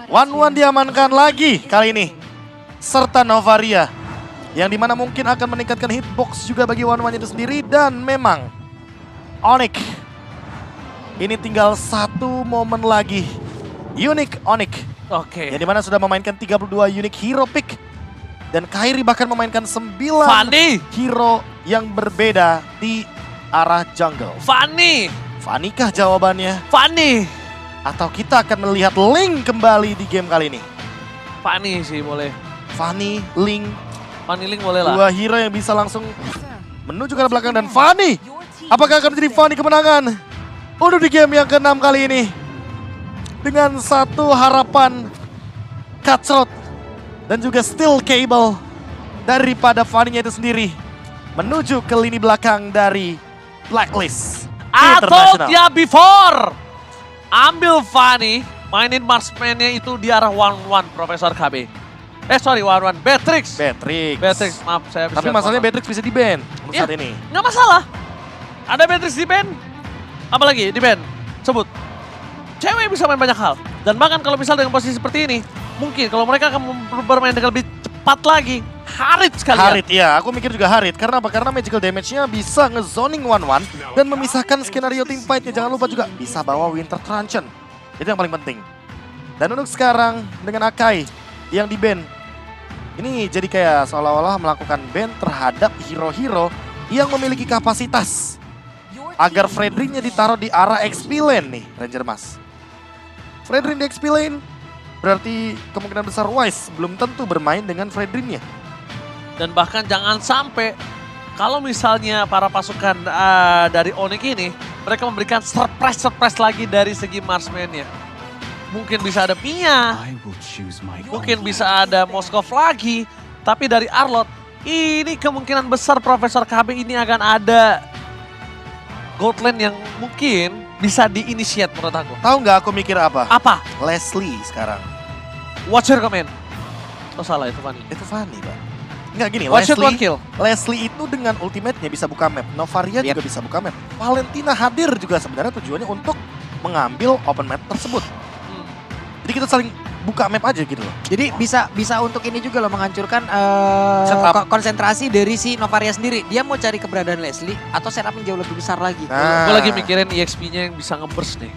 1-1 diamankan lagi kali ini. Serta Novaria. Yang dimana mungkin akan meningkatkan hitbox juga bagi 1-1 itu sendiri. Dan memang Onyx. Ini tinggal satu momen lagi. Unique Onyx. Oke. Yang dimana sudah memainkan 32 unique hero pick. Dan Kairi bahkan memainkan 9 Fanny. hero yang berbeda di arah jungle. Fanny. Fanny kah jawabannya? Fanny. Atau kita akan melihat Link kembali di game kali ini? Fanny sih boleh. Fanny, Link, Fanny Link boleh lah. dua hero yang bisa langsung menuju ke arah belakang. Dan Fanny, apakah akan menjadi Fanny kemenangan untuk di game yang ke-6 kali ini? Dengan satu harapan Cutthroat dan juga Steel Cable daripada Fanny-nya itu sendiri menuju ke lini belakang dari Blacklist Atau International. dia before ambil Fanny, mainin marksman-nya itu di arah 1-1 Profesor KB. Sorry 1-1 Beatrix. Beatrix, maaf saya bisa. Tapi masalahnya Beatrix bisa di-ban untuk Iya, saat ini. nggak masalah. Ada Beatrix di ban. Apalagi di ban. Sebut. Cewek bisa main banyak hal. Dan bahkan kalau misalnya dengan posisi seperti ini, mungkin kalau mereka akan bermain dengan lebih cepat lagi, Harit sekalian. Harit, iya. Aku mikir juga Harit. Karena apa? Karena magical damage-nya bisa nge-zoning 1-1 dan memisahkan skenario team fight-nya. Jangan lupa juga bisa bawa Winter Truncheon. Itu yang paling penting. Dan untuk sekarang dengan Akai yang di-ban. Ini jadi kayak seolah-olah melakukan ban terhadap hero-hero yang memiliki kapasitas. Agar Fredrin-nya ditaruh di arah XP lane nih, Ranger Mas. Fredrin di XP lane, berarti kemungkinan besar Wise belum tentu bermain dengan Fredrin-nya. Dan bahkan jangan sampai kalau misalnya para pasukan dari Onyx ini, mereka memberikan surprise lagi dari segi marksman-nya. Mungkin bisa ada Pia, mungkin bisa ada Moskov lagi. Tapi dari Arlott, ini kemungkinan besar Profesor KB ini akan ada gold lane yang mungkin bisa diinitiate menurut aku. Tahu nggak aku mikir apa? Apa? Leslie sekarang. Watch your comment. Oh salah, itu Fanny. Itu Fanny, Pak. Nggak gini, One shot, one kill. Leslie itu dengan ultimate-nya bisa buka map. Novaria juga bisa buka map. Valentina hadir juga sebenarnya tujuannya untuk mengambil open map tersebut. Jadi kita saling buka map aja gitu loh. Jadi bisa untuk ini juga loh menghancurkan Setup. konsentrasi dari si Novaria sendiri. Dia mau cari keberadaan Leslie atau setup yang jauh lebih besar lagi. Nah. Gue lagi mikirin EXP-nya yang bisa nge-burst nih.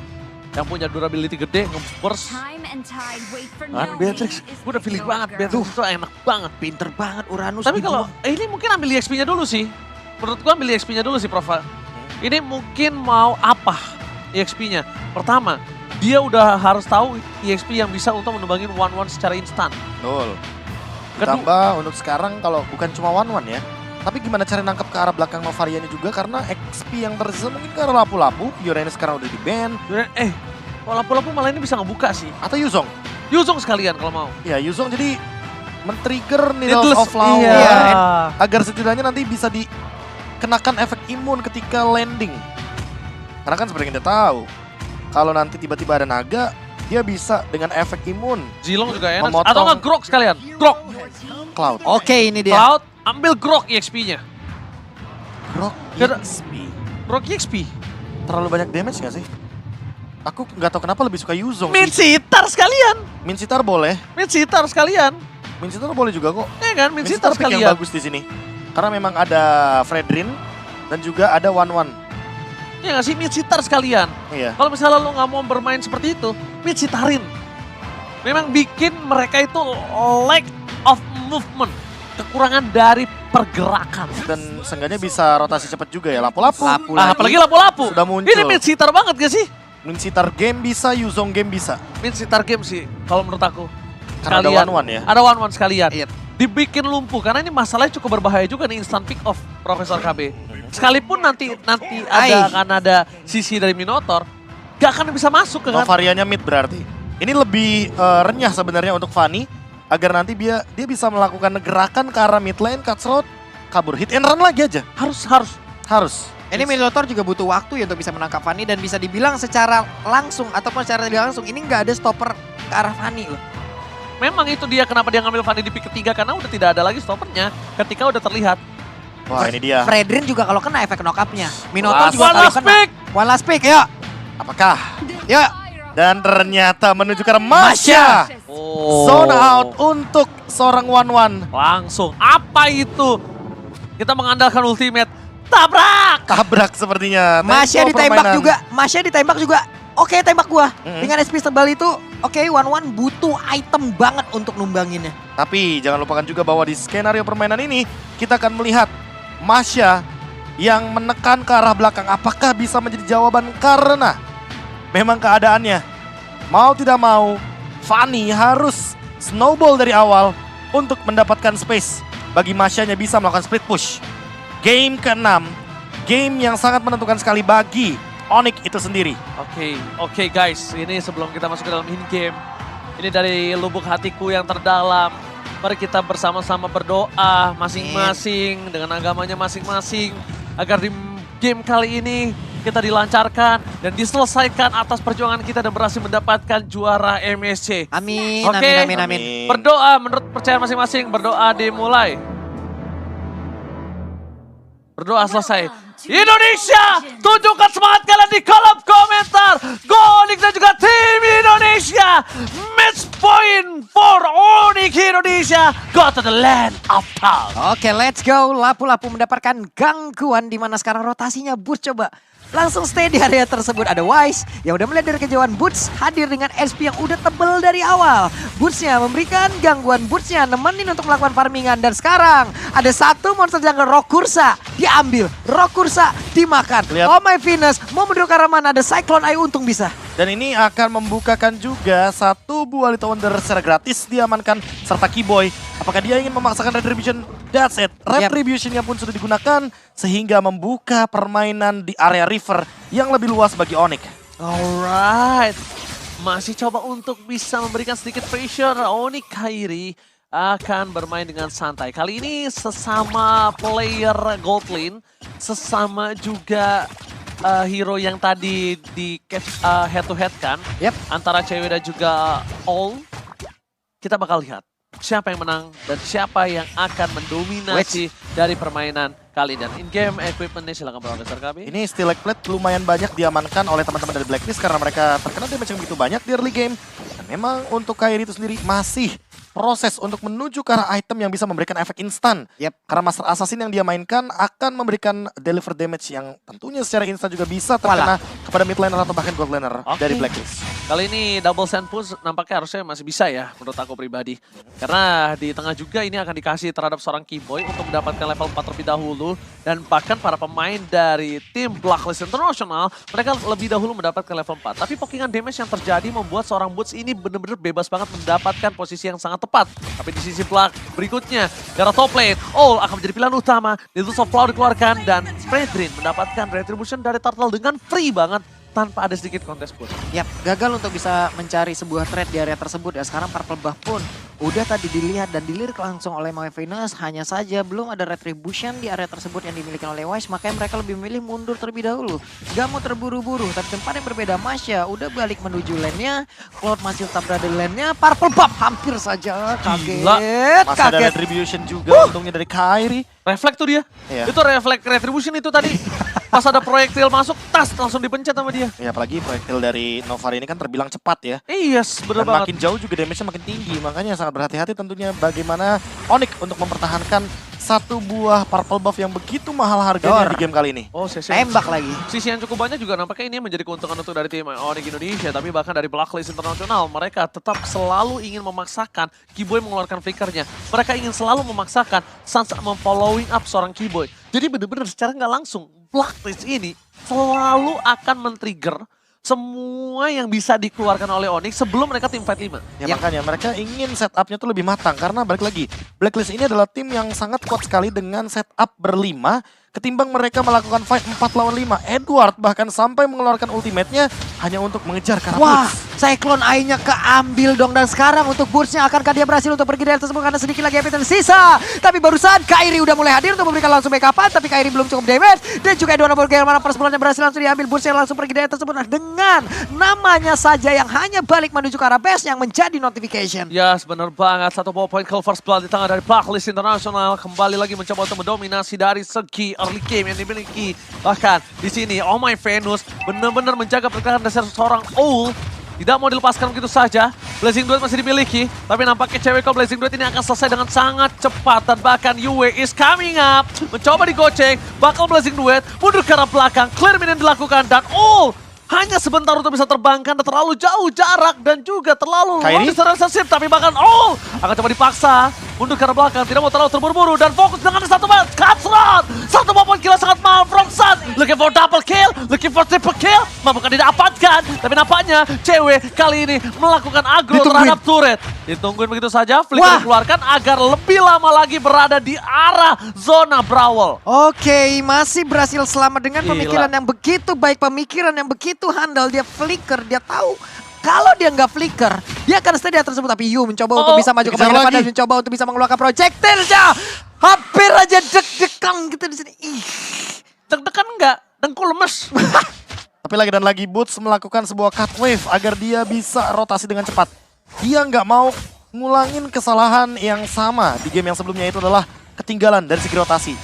Yang punya durability gede, nge-burst. Kan Beatrix, gue udah feeling banget Beatrix itu enak banget. Pinter banget Uranus. Tapi kalau ini mungkin ambil EXP-nya dulu sih. Menurut gue ambil EXP-nya dulu sih Prof. Ini mungkin mau apa EXP-nya? Pertama, dia udah harus tahu EXP yang bisa untuk menembangin 1-1 secara instan. Betul. Ditambah untuk sekarang kalau bukan cuma 1-1 ya. Tapi gimana cara nangkep ke arah belakang Novaria ini juga karena XP yang tersisa mungkin ke arah lapu-lapu. Yorene sekarang udah di-ban. Kalau lapu-lapu malah ini bisa ngebuka sih. Atau Yuzong. Yuzong sekalian kalau mau. Ya Yuzong jadi men-trigger Needles of Flower. Iya. Agar setidaknya nanti bisa dikenakan efek imun ketika landing. Karena kan seperti yang kita tahu. Kalau nanti tiba-tiba ada naga, dia bisa dengan efek imun. Zilong juga enak. Memotong. Atau nggak Grok sekalian. Grok. Cloud. Oke, ini dia. Cloud, ambil Grok EXP-nya. Grok Kira- EXP. Grok EXP. Terlalu banyak damage gak sih? Aku nggak tahu kenapa lebih suka Yuzong Min sih. Sitar sekalian. Min Sitar boleh. Min Sitar sekalian. Min Sitar boleh juga kok. Ya kan, Min Min Sitar Sitar pick yang sekalian. bagus di sini. Karena memang ada Fredrin dan juga ada 1-1. Ya nggak sih, Min Sitar sekalian. Iya. Kalau misalnya lo nggak mau bermain seperti itu, Min Sitarin. Memang bikin mereka itu lack of movement. Kekurangan dari pergerakan. Dan seenggaknya bisa rotasi cepat juga ya. Lapu-lapu. Nah, apalagi lapu-lapu. Sudah muncul. Ini Min Sitar banget gak sih? Min Sitar game bisa, Yuzong game bisa. Min Sitar game sih, kalau menurut aku. Karena ada 1-1 ya. Ada 1-1 sekalian. Iya. Dibikin lumpuh, karena ini masalahnya cukup berbahaya juga nih instant pick off Profesor KB. Sekalipun nanti akan ada sisi dari Minotaur, gak akan bisa masuk ke kan. Novarianya mid berarti. Ini lebih renyah sebenarnya untuk Fanny agar nanti dia bisa melakukan gerakan ke arah mid lane, Cutthroat, kabur hit and run lagi aja. Harus. Ini Minotaur juga butuh waktu ya untuk bisa menangkap Fanny dan bisa dibilang secara langsung ataupun secara tidak langsung ini nggak ada stopper ke arah Fanny loh. Memang itu dia kenapa dia ngambil Fanny di pick ketiga karena udah tidak ada lagi stoppernya ketika udah terlihat. Wah ini dia. Fredrin juga kalau kena efek knock up-nya. Minotaur juga One kalau last kena. pick. One last pick, yuk. Apakah? Yuk. Dan ternyata menuju ke arah Masya. Oh. Zone out untuk seorang One. Langsung. Apa itu? Kita mengandalkan ultimate. Tabrak sepertinya. Masya Tempo ditembak permainan. juga. Masya ditembak juga. Oke, tembak gua. Mm-mm. Dengan SP tebal itu, oke, One butuh item banget untuk numbanginnya. Tapi jangan lupakan juga bahwa di skenario permainan ini kita akan melihat Masya yang menekan ke arah belakang. Apakah bisa menjadi jawaban karena memang keadaannya mau tidak mau Fanny harus snowball dari awal untuk mendapatkan space bagi Masyanya bisa melakukan split push. Game ke-6, game yang sangat menentukan sekali bagi Onyx itu sendiri. Oke guys, ini sebelum kita masuk ke dalam in game, ini dari lubuk hatiku yang terdalam. Mari kita bersama-sama berdoa masing-masing dengan agamanya masing-masing agar di game kali ini kita dilancarkan dan diselesaikan atas perjuangan kita dan berhasil mendapatkan juara MSC. Amin, Oke. amin. Berdoa menurut percaya masing-masing, berdoa dimulai. Berdoa selesai. Indonesia, tunjukkan semangat kalian di kolom komentar. Go Onyx dan juga tim Indonesia. Match point for Onyx Indonesia. Go to the land of power. Oke, let's go. Lapu-lapu mendapatkan gangguan di mana sekarang rotasinya Boots coba. Langsung stay di area tersebut. Ada Wise yang udah melihat dari kejauhan. Boots hadir dengan SP yang udah tebel dari awal. Bootsnya memberikan gangguan. Bootsnya nemenin untuk melakukan farmingan. Dan sekarang ada satu monster jungle Rokursa diambil. Rokursa dimakan. Lihat. Oh my Venus. Mau menuju ke arah mana? Ada Cyclone Eye untung bisa. Dan ini akan membukakan juga satu buah Little Wonder secara gratis diamankan serta Keyboy. Apakah dia ingin memaksakan Retribution? That's it. Retributionnya pun sudah digunakan sehingga membuka permainan di area river yang lebih luas bagi Onyx. Alright. Masih coba untuk bisa memberikan sedikit pressure. Onyx Kairi akan bermain dengan santai. Kali ini sesama player gold lane, sesama juga hero yang tadi di head to head kan. Antara cewek dan juga All. Kita bakal lihat siapa yang menang dan siapa yang akan mendominasi dari permainan kali ini. Dan in-game equipment-nya silahkan Profesor KB. Ini Steelix Plate lumayan banyak diamankan oleh teman-teman dari Blacklist karena mereka terkena damage yang begitu banyak di early game. Dan memang untuk Kairi itu sendiri masih proses untuk menuju ke arah item yang bisa memberikan efek instan. Karena Master Assassin yang dia mainkan akan memberikan deliver damage yang tentunya secara instan juga bisa terkena kepada mid laner atau bahkan gold laner dari Blacklist. Kali ini double sand push nampaknya harusnya masih bisa ya menurut aku pribadi. Karena di tengah juga ini akan dikasih terhadap seorang Keyboy untuk mendapatkan level 4 terlebih dahulu. Dan bahkan para pemain dari tim Blacklist International, mereka lebih dahulu mendapatkan level 4. Tapi pokingan damage yang terjadi membuat seorang Boots ini benar-benar bebas banget mendapatkan posisi yang sangat tepat. Tapi di sisi belak berikutnya, darah top lane, All akan menjadi pilihan utama. Needles of Flower dikeluarkan dan Fredrin mendapatkan retribution dari Turtle dengan free banget. Tanpa ada sedikit kontes pun. Gagal untuk bisa mencari sebuah trade di area tersebut. Dan sekarang Purple Buff pun udah tadi dilihat dan dilirik langsung oleh My Venus. Hanya saja belum ada retribution di area tersebut yang dimiliki oleh Wise. Makanya mereka lebih memilih mundur terlebih dahulu. Gak mau terburu-buru. Tapi tempat yang berbeda, Masya udah balik menuju lane-nya. Cloud masih tetap berada di lane-nya. Purple Buff hampir saja. Kaget. Masih ada retribution juga untungnya dari Kairi. Refleks tuh dia. Itu refleks retribution itu tadi. Pas ada proyektil masuk, tas langsung dipencet sama dia. Ya apalagi proyektil dari Novar ini kan terbilang cepat ya. Yes, bener Dan banget. makin jauh juga damage-nya makin tinggi. Makanya sangat berhati-hati tentunya bagaimana Onyx untuk mempertahankan satu buah purple buff yang begitu mahal harganya di game kali ini. Tembak lagi. Sisi yang cukup banyak juga nampaknya ini menjadi keuntungan untuk dari tim Onyx Indonesia. Tapi bahkan dari Blacklist International, mereka tetap selalu ingin memaksakan Keyboy mengeluarkan flickernya. Mereka ingin selalu memaksakan Sans memfollowing up seorang Keyboy. Jadi bener-bener secara nggak langsung, Blacklist ini selalu akan men-trigger semua yang bisa dikeluarkan oleh Onyx sebelum mereka tim fight 5. Ya makanya mereka ingin setupnya tuh lebih matang karena balik lagi Blacklist ini adalah tim yang sangat kuat sekali dengan setup berlima ketimbang mereka melakukan fight 4 lawan 5. Edward bahkan sampai mengeluarkan ultimate-nya hanya untuk mengejar Wah, Karapus. Cyclone Eye-nya keambil dong. Dan sekarang untuk Burst-nya akankah dia berhasil untuk pergi dari tersebut karena sedikit lagi HP tersisa. Tapi barusan Kairi udah mulai hadir untuk memberikan langsung backup-an. Tapi Kairi belum cukup damage. Dan juga Edward bagaimana persebelahnya berhasil langsung diambil. Burst-nya langsung pergi dari tersebut. Nah, dengan namanya saja yang hanya balik menuju ke arah base yang menjadi notification. Yes, benar banget. Satu poin kill first blood di tangan dari Blacklist International. Kembali lagi mencoba untuk mendominasi dari segi early game yang dimiliki. Bahkan di sini, Oh My Venus benar-benar menjaga pergerakan dasar seorang Owl. Tidak mau dilepaskan begitu saja. Blazing Duet masih dimiliki. Tapi nampaknya cewek kalau Blazing Duet ini akan selesai dengan sangat cepat. Dan bahkan Yue is coming up. Mencoba digoceng. Bakal Blazing Duet mundur ke arah belakang. Clear minion dilakukan. Dan hanya sebentar untuk bisa terbang karena terlalu jauh jarak. Dan juga terlalu Kairi? sensitif. Tapi bahkan akan coba dipaksa. Mundur ke arah belakang. Tidak mau terlalu terburu-buru. Dan fokus dengan satu match. Cutthroat. Satu poin kill sangat mahal from Sun. Looking for double kill. Looking for triple kill. Mampukah didapatkan. Tapi nampaknya cewek kali ini melakukan aggro terhadap turret. Ditungguin begitu saja. Flicker dikeluarkan agar lebih lama lagi berada di arah zona Brawl. Oke, masih berhasil selamat dengan Gila. pemikiran yang begitu baik, pemikiran yang begitu handal. Dia flicker, dia tahu kalau dia nggak flicker, dia akan stay di atas tersebut. Tapi Yu mencoba untuk bisa maju ke dikejar depan lagi. dan mencoba untuk bisa mengeluarkan projectile-nya. Hampir aja deg-degan gitu di sini. Ih. Deg-degan enggak? Dengkul lemes. Tapi lagi dan lagi Boots melakukan sebuah cut wave agar dia bisa rotasi dengan cepat. Dia nggak mau ngulangin kesalahan yang sama di game yang sebelumnya, itu adalah ketinggalan dari segi rotasi.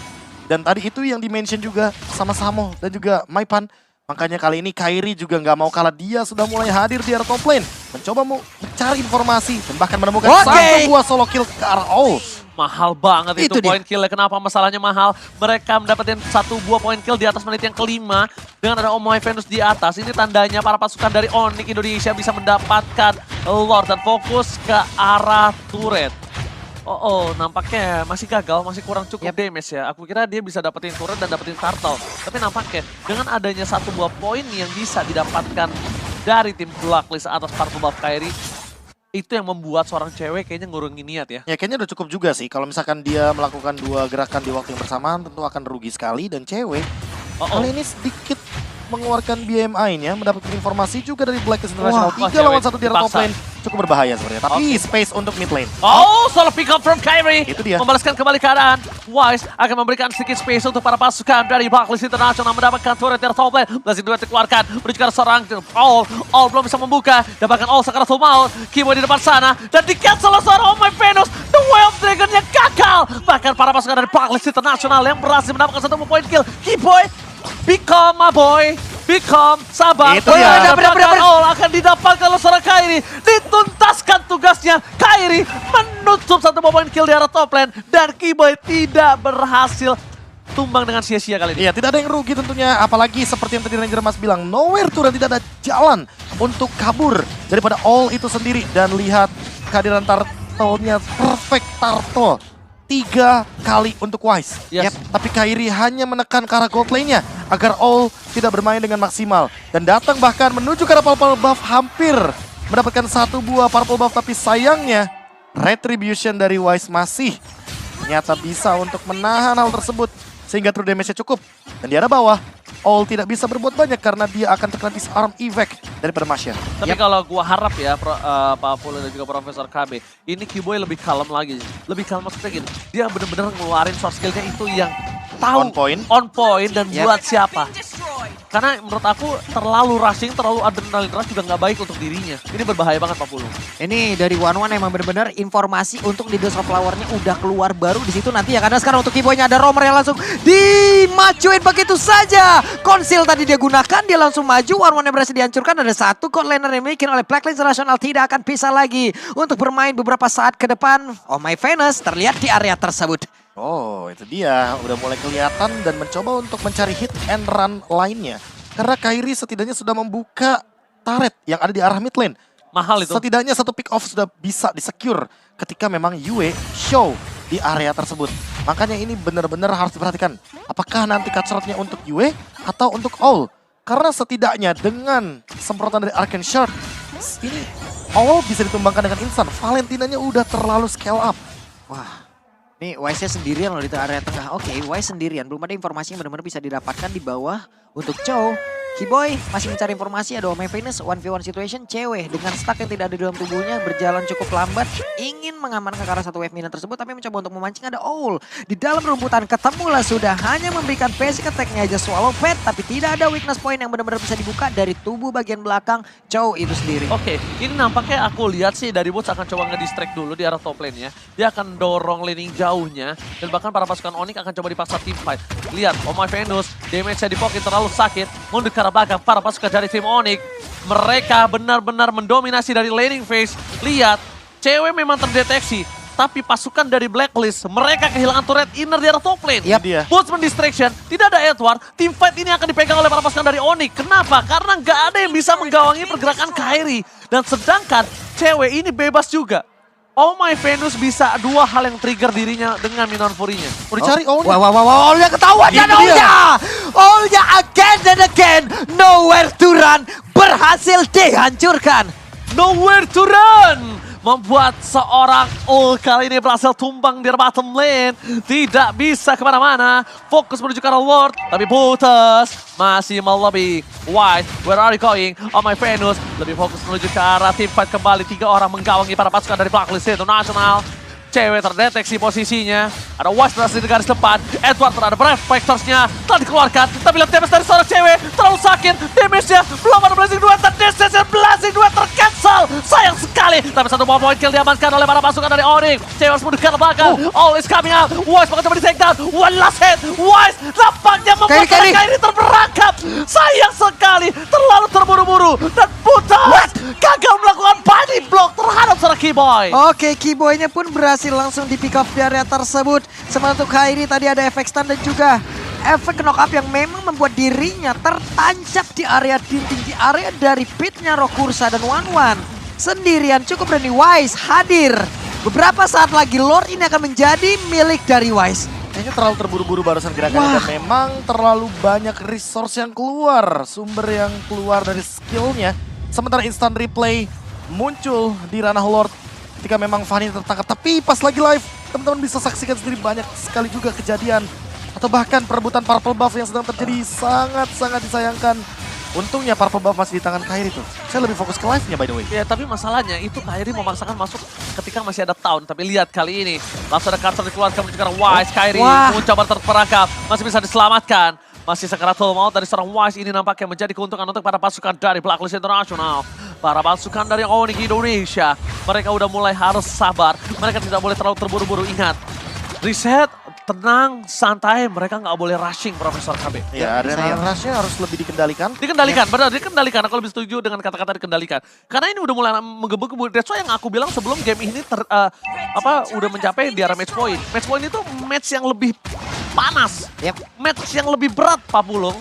Dan tadi itu yang di-mention juga sama Samo dan juga Maipan. Makanya kali ini Kairi juga nggak mau kalah, dia sudah mulai hadir di area top lane. Mencoba mau mencari informasi dan bahkan menemukan satu buah solo kill ke arah Owl. Mahal banget itu Itu dia. poin kill. Kenapa masalahnya mahal? Mereka mendapatkan satu buah poin kill di atas menit yang kelima. Dengan ada Oh My Venus di atas. Ini tandanya para pasukan dari Onyx Indonesia bisa mendapatkan Lord dan fokus ke arah turret. Nampaknya masih gagal, masih kurang cukup damage ya. Aku kira dia bisa dapetin turret dan dapetin turtle. Tapi nampaknya dengan adanya satu buah poin yang bisa didapatkan dari tim Blacklist atas Purple Buff Kairi, itu yang membuat seorang cewek kayaknya ngurungin niat ya. Ya kayaknya udah cukup juga sih. Kalau misalkan dia melakukan dua gerakan di waktu yang bersamaan tentu akan rugi sekali. Dan cewek kali ini sedikit mengeluarkan BMI-nya, mendapatkan informasi juga dari Blacklist International. 3 lawan 1 di area top lane. Cukup berbahaya sebenarnya. Tapi space untuk mid lane. Solo pick up from Kairi. Itu dia. Membalaskan kembali keadaan. Wise akan memberikan sedikit space untuk para pasukan dari Blacklist International mendapatkan turret dari top lane. Blazing Duet dikeluarkan. Menuju ke arah seorang All belum bisa membuka. Dan bahkan All sekarang full maut. Kimo di depan sana. Dan di-cancel oleh seorang Oh My Venus. The Way of Dragon yang gagal. Bahkan para pasukan dari Blacklist International yang berhasil mendapatkan satu poin kill. Keyboy, become my boy. Become, sabar. Itu ya. All akan didapatkan oleh seorang Kairi. Dituntaskan tugasnya. Kairi menutup satu poin kill di arah top lane. Dan Keyboy tidak berhasil tumbang dengan sia-sia kali ini. Iya, tidak ada yang rugi tentunya. Apalagi seperti yang tadi Ranger Mas bilang, nowhere to run, tidak ada jalan untuk kabur daripada All itu sendiri. Dan lihat kehadiran turtle-nya, perfect turtle. 3 kali untuk Wise. Yes. Tapi Kairi hanya menekan ke arah gold lane-nya agar All tidak bermain dengan maksimal. Dan datang bahkan menuju ke arah purple buff, hampir mendapatkan satu buah purple buff. Tapi sayangnya retribution dari Wise masih ternyata bisa untuk menahan hal tersebut. Sehingga true damage-nya cukup. Dan di arah bawah, All tidak bisa berbuat banyak karena dia akan terkena disarm evac daripada Masya. Tapi kalau gua harap ya, Pak Polo dan juga Profesor KB, ini Keyboy lebih kalem lagi. Lebih kalem maksudnya gini, dia bener-bener ngeluarin short skill-nya itu yang tahu on point dan buat siapa. Karena menurut aku terlalu rushing, terlalu adrenalin rush juga nggak baik untuk dirinya. Ini berbahaya banget Pak Polo. Ini dari One emang benar-benar informasi untuk di Dose of Flower-nya udah keluar baru di situ nanti ya. Karena sekarang untuk Keyboy-nya ada Romer yang langsung dimajuin begitu saja. Konsil tadi dia gunakan, dia langsung maju. One yang berhasil dihancurkan. Ada satu god laner yang dimiliki oleh Blacklist International tidak akan bisa lagi untuk bermain beberapa saat ke depan. Oh My Venus terlihat di area tersebut. Oh, itu dia. Udah mulai kelihatan dan mencoba untuk mencari hit and run lainnya. Karena Kairi setidaknya sudah membuka turret yang ada di arah mid lane. Mahal itu. Setidaknya satu pick off sudah bisa disecure ketika memang Yue show di area tersebut. Makanya ini benar-benar harus diperhatikan. Apakah nanti cut shot-nya untuk Yue atau untuk All? Karena setidaknya dengan semprotan dari Arcane Shard, ini All bisa ditumbangkan dengan instan. Valentinanya udah terlalu scale up. Wah. Nih Wise-nya sendirian loh di area tengah. Oke, Wise sendirian. Belum ada informasi yang benar-benar bisa didapatkan di bawah untuk Chow. Kiboy masih mencari informasi, ada Omega Venus 1v1 situation, cewek dengan stack yang tidak ada di dalam tubuhnya berjalan cukup lambat, ingin mengamankan ke arah satu wave minion tersebut tapi mencoba untuk memancing. Ada Owl di dalam rumputan, ketemulah sudah, hanya memberikan basic attack-nya aja swallow pet tapi tidak ada weakness point yang benar-benar bisa dibuka dari tubuh bagian belakang Chow itu sendiri. Oke, ini nampaknya aku lihat sih dari Woods akan coba ngedistract dulu di arah top lane-nya. Dia akan dorong laning jauhnya dan bahkan para pasukan Onyx akan coba dipaksa team fight. Lihat, Omega Venus damage-nya di pocket terlalu sakit, mundur ke arah belakang para pasukan dari tim Onyx. Mereka benar-benar mendominasi dari laning phase. Lihat, cewek memang terdeteksi. Tapi pasukan dari Blacklist, mereka kehilangan turret inner di arah top lane. Yap. Dia. Botsman distraction, tidak ada Edward. Team fight ini akan dipegang oleh para pasukan dari Onyx. Kenapa? Karena nggak ada yang bisa menggawangi pergerakan Kairi. Dan sedangkan cewek ini bebas juga. Oh my Venus bisa dua hal yang trigger dirinya dengan Minion Fury-nya. Mau dicari Owlnya. Wah, Owlnya ketahuan dan Itu dia. Owlnya again and again, nowhere to run, berhasil dihancurkan. Nowhere to run! Membuat seorang ul kali ini berhasil tumbang di bottom lane. Tidak bisa kemana-mana. Fokus menuju ke arah Lord. Tapi Butas masih melobi. White, where are you going? Oh my Venus. Lebih fokus menuju ke arah team fight kembali. 3 orang menggawangi para pasukan dari Blacklist International. Cewek terdeteksi posisinya. Ada Wise berhasil di garis depan. Edward terhadap Breath Factors-nya telah dikeluarkan. Tapi lihat damage dari seorang cewek. Terlalu sakit. Damage-nya belum ada Blazing Duet. Dan Decision Blazing Duet tercancel. Sayang sekali. Tapi satu point kill diamankan oleh para pasukan dari Onyx. Cewek harus mundur ke belakang. All is coming out. Wise bakal coba di take down. One last hit. Wise nampaknya membuat Kairi terperangkap. Sayang sekali. Terlalu terburu-buru. Dan Butas gagal melakukan body block terhadap seorang Kiboy. Oke, Kiboy-nya pun berhasil langsung di pick off di area tersebut. Sementara untuk Kairi tadi ada efek stun dan juga efek knock up yang memang membuat dirinya tertancap di area dinding, di area dari pitnya Rokursa dan Wanwan. Sendirian cukup berani. Wise hadir. Beberapa saat lagi Lord ini akan menjadi milik dari Wise. Kayaknya terlalu terburu-buru barusan gerakannya dan memang terlalu banyak resource yang keluar. Sumber yang keluar dari skillnya. Sementara instant replay muncul di ranah Lord ketika memang Fanny tertangkap. Tapi pas lagi live, teman-teman bisa saksikan sendiri banyak sekali juga kejadian. Atau bahkan perebutan purple buff yang sedang terjadi sangat-sangat disayangkan. Untungnya purple buff masih di tangan Kairi tuh. Saya lebih fokus ke live-nya by the way. Ya tapi masalahnya itu Kairi memaksakan masuk ketika masih ada Town. Tapi lihat kali ini langsung ada cursor dikeluarkan menuju ke arah Wise. Kairi mencoba terperangkap, masih bisa diselamatkan. Masih sekaratul maut dari seorang Wise ini nampaknya menjadi keuntungan untuk para pasukan dari Blacklist International. Para pasukan dari Onyx Indonesia, mereka udah mulai harus sabar. Mereka tidak boleh terlalu terburu-buru. Ingat, reset, tenang, santai. Mereka nggak boleh rushing, Profesor KB. Ya, dan rush-nya harus lebih dikendalikan. Dikendalikan, benar, dikendalikan. Aku lebih setuju dengan kata-kata dikendalikan. Karena ini udah mulai menggebu-gebu. That's why yang aku bilang sebelum game ini udah mencapai di arah match point. Match point itu match yang lebih panas. Match yang lebih berat, Pak Pulung.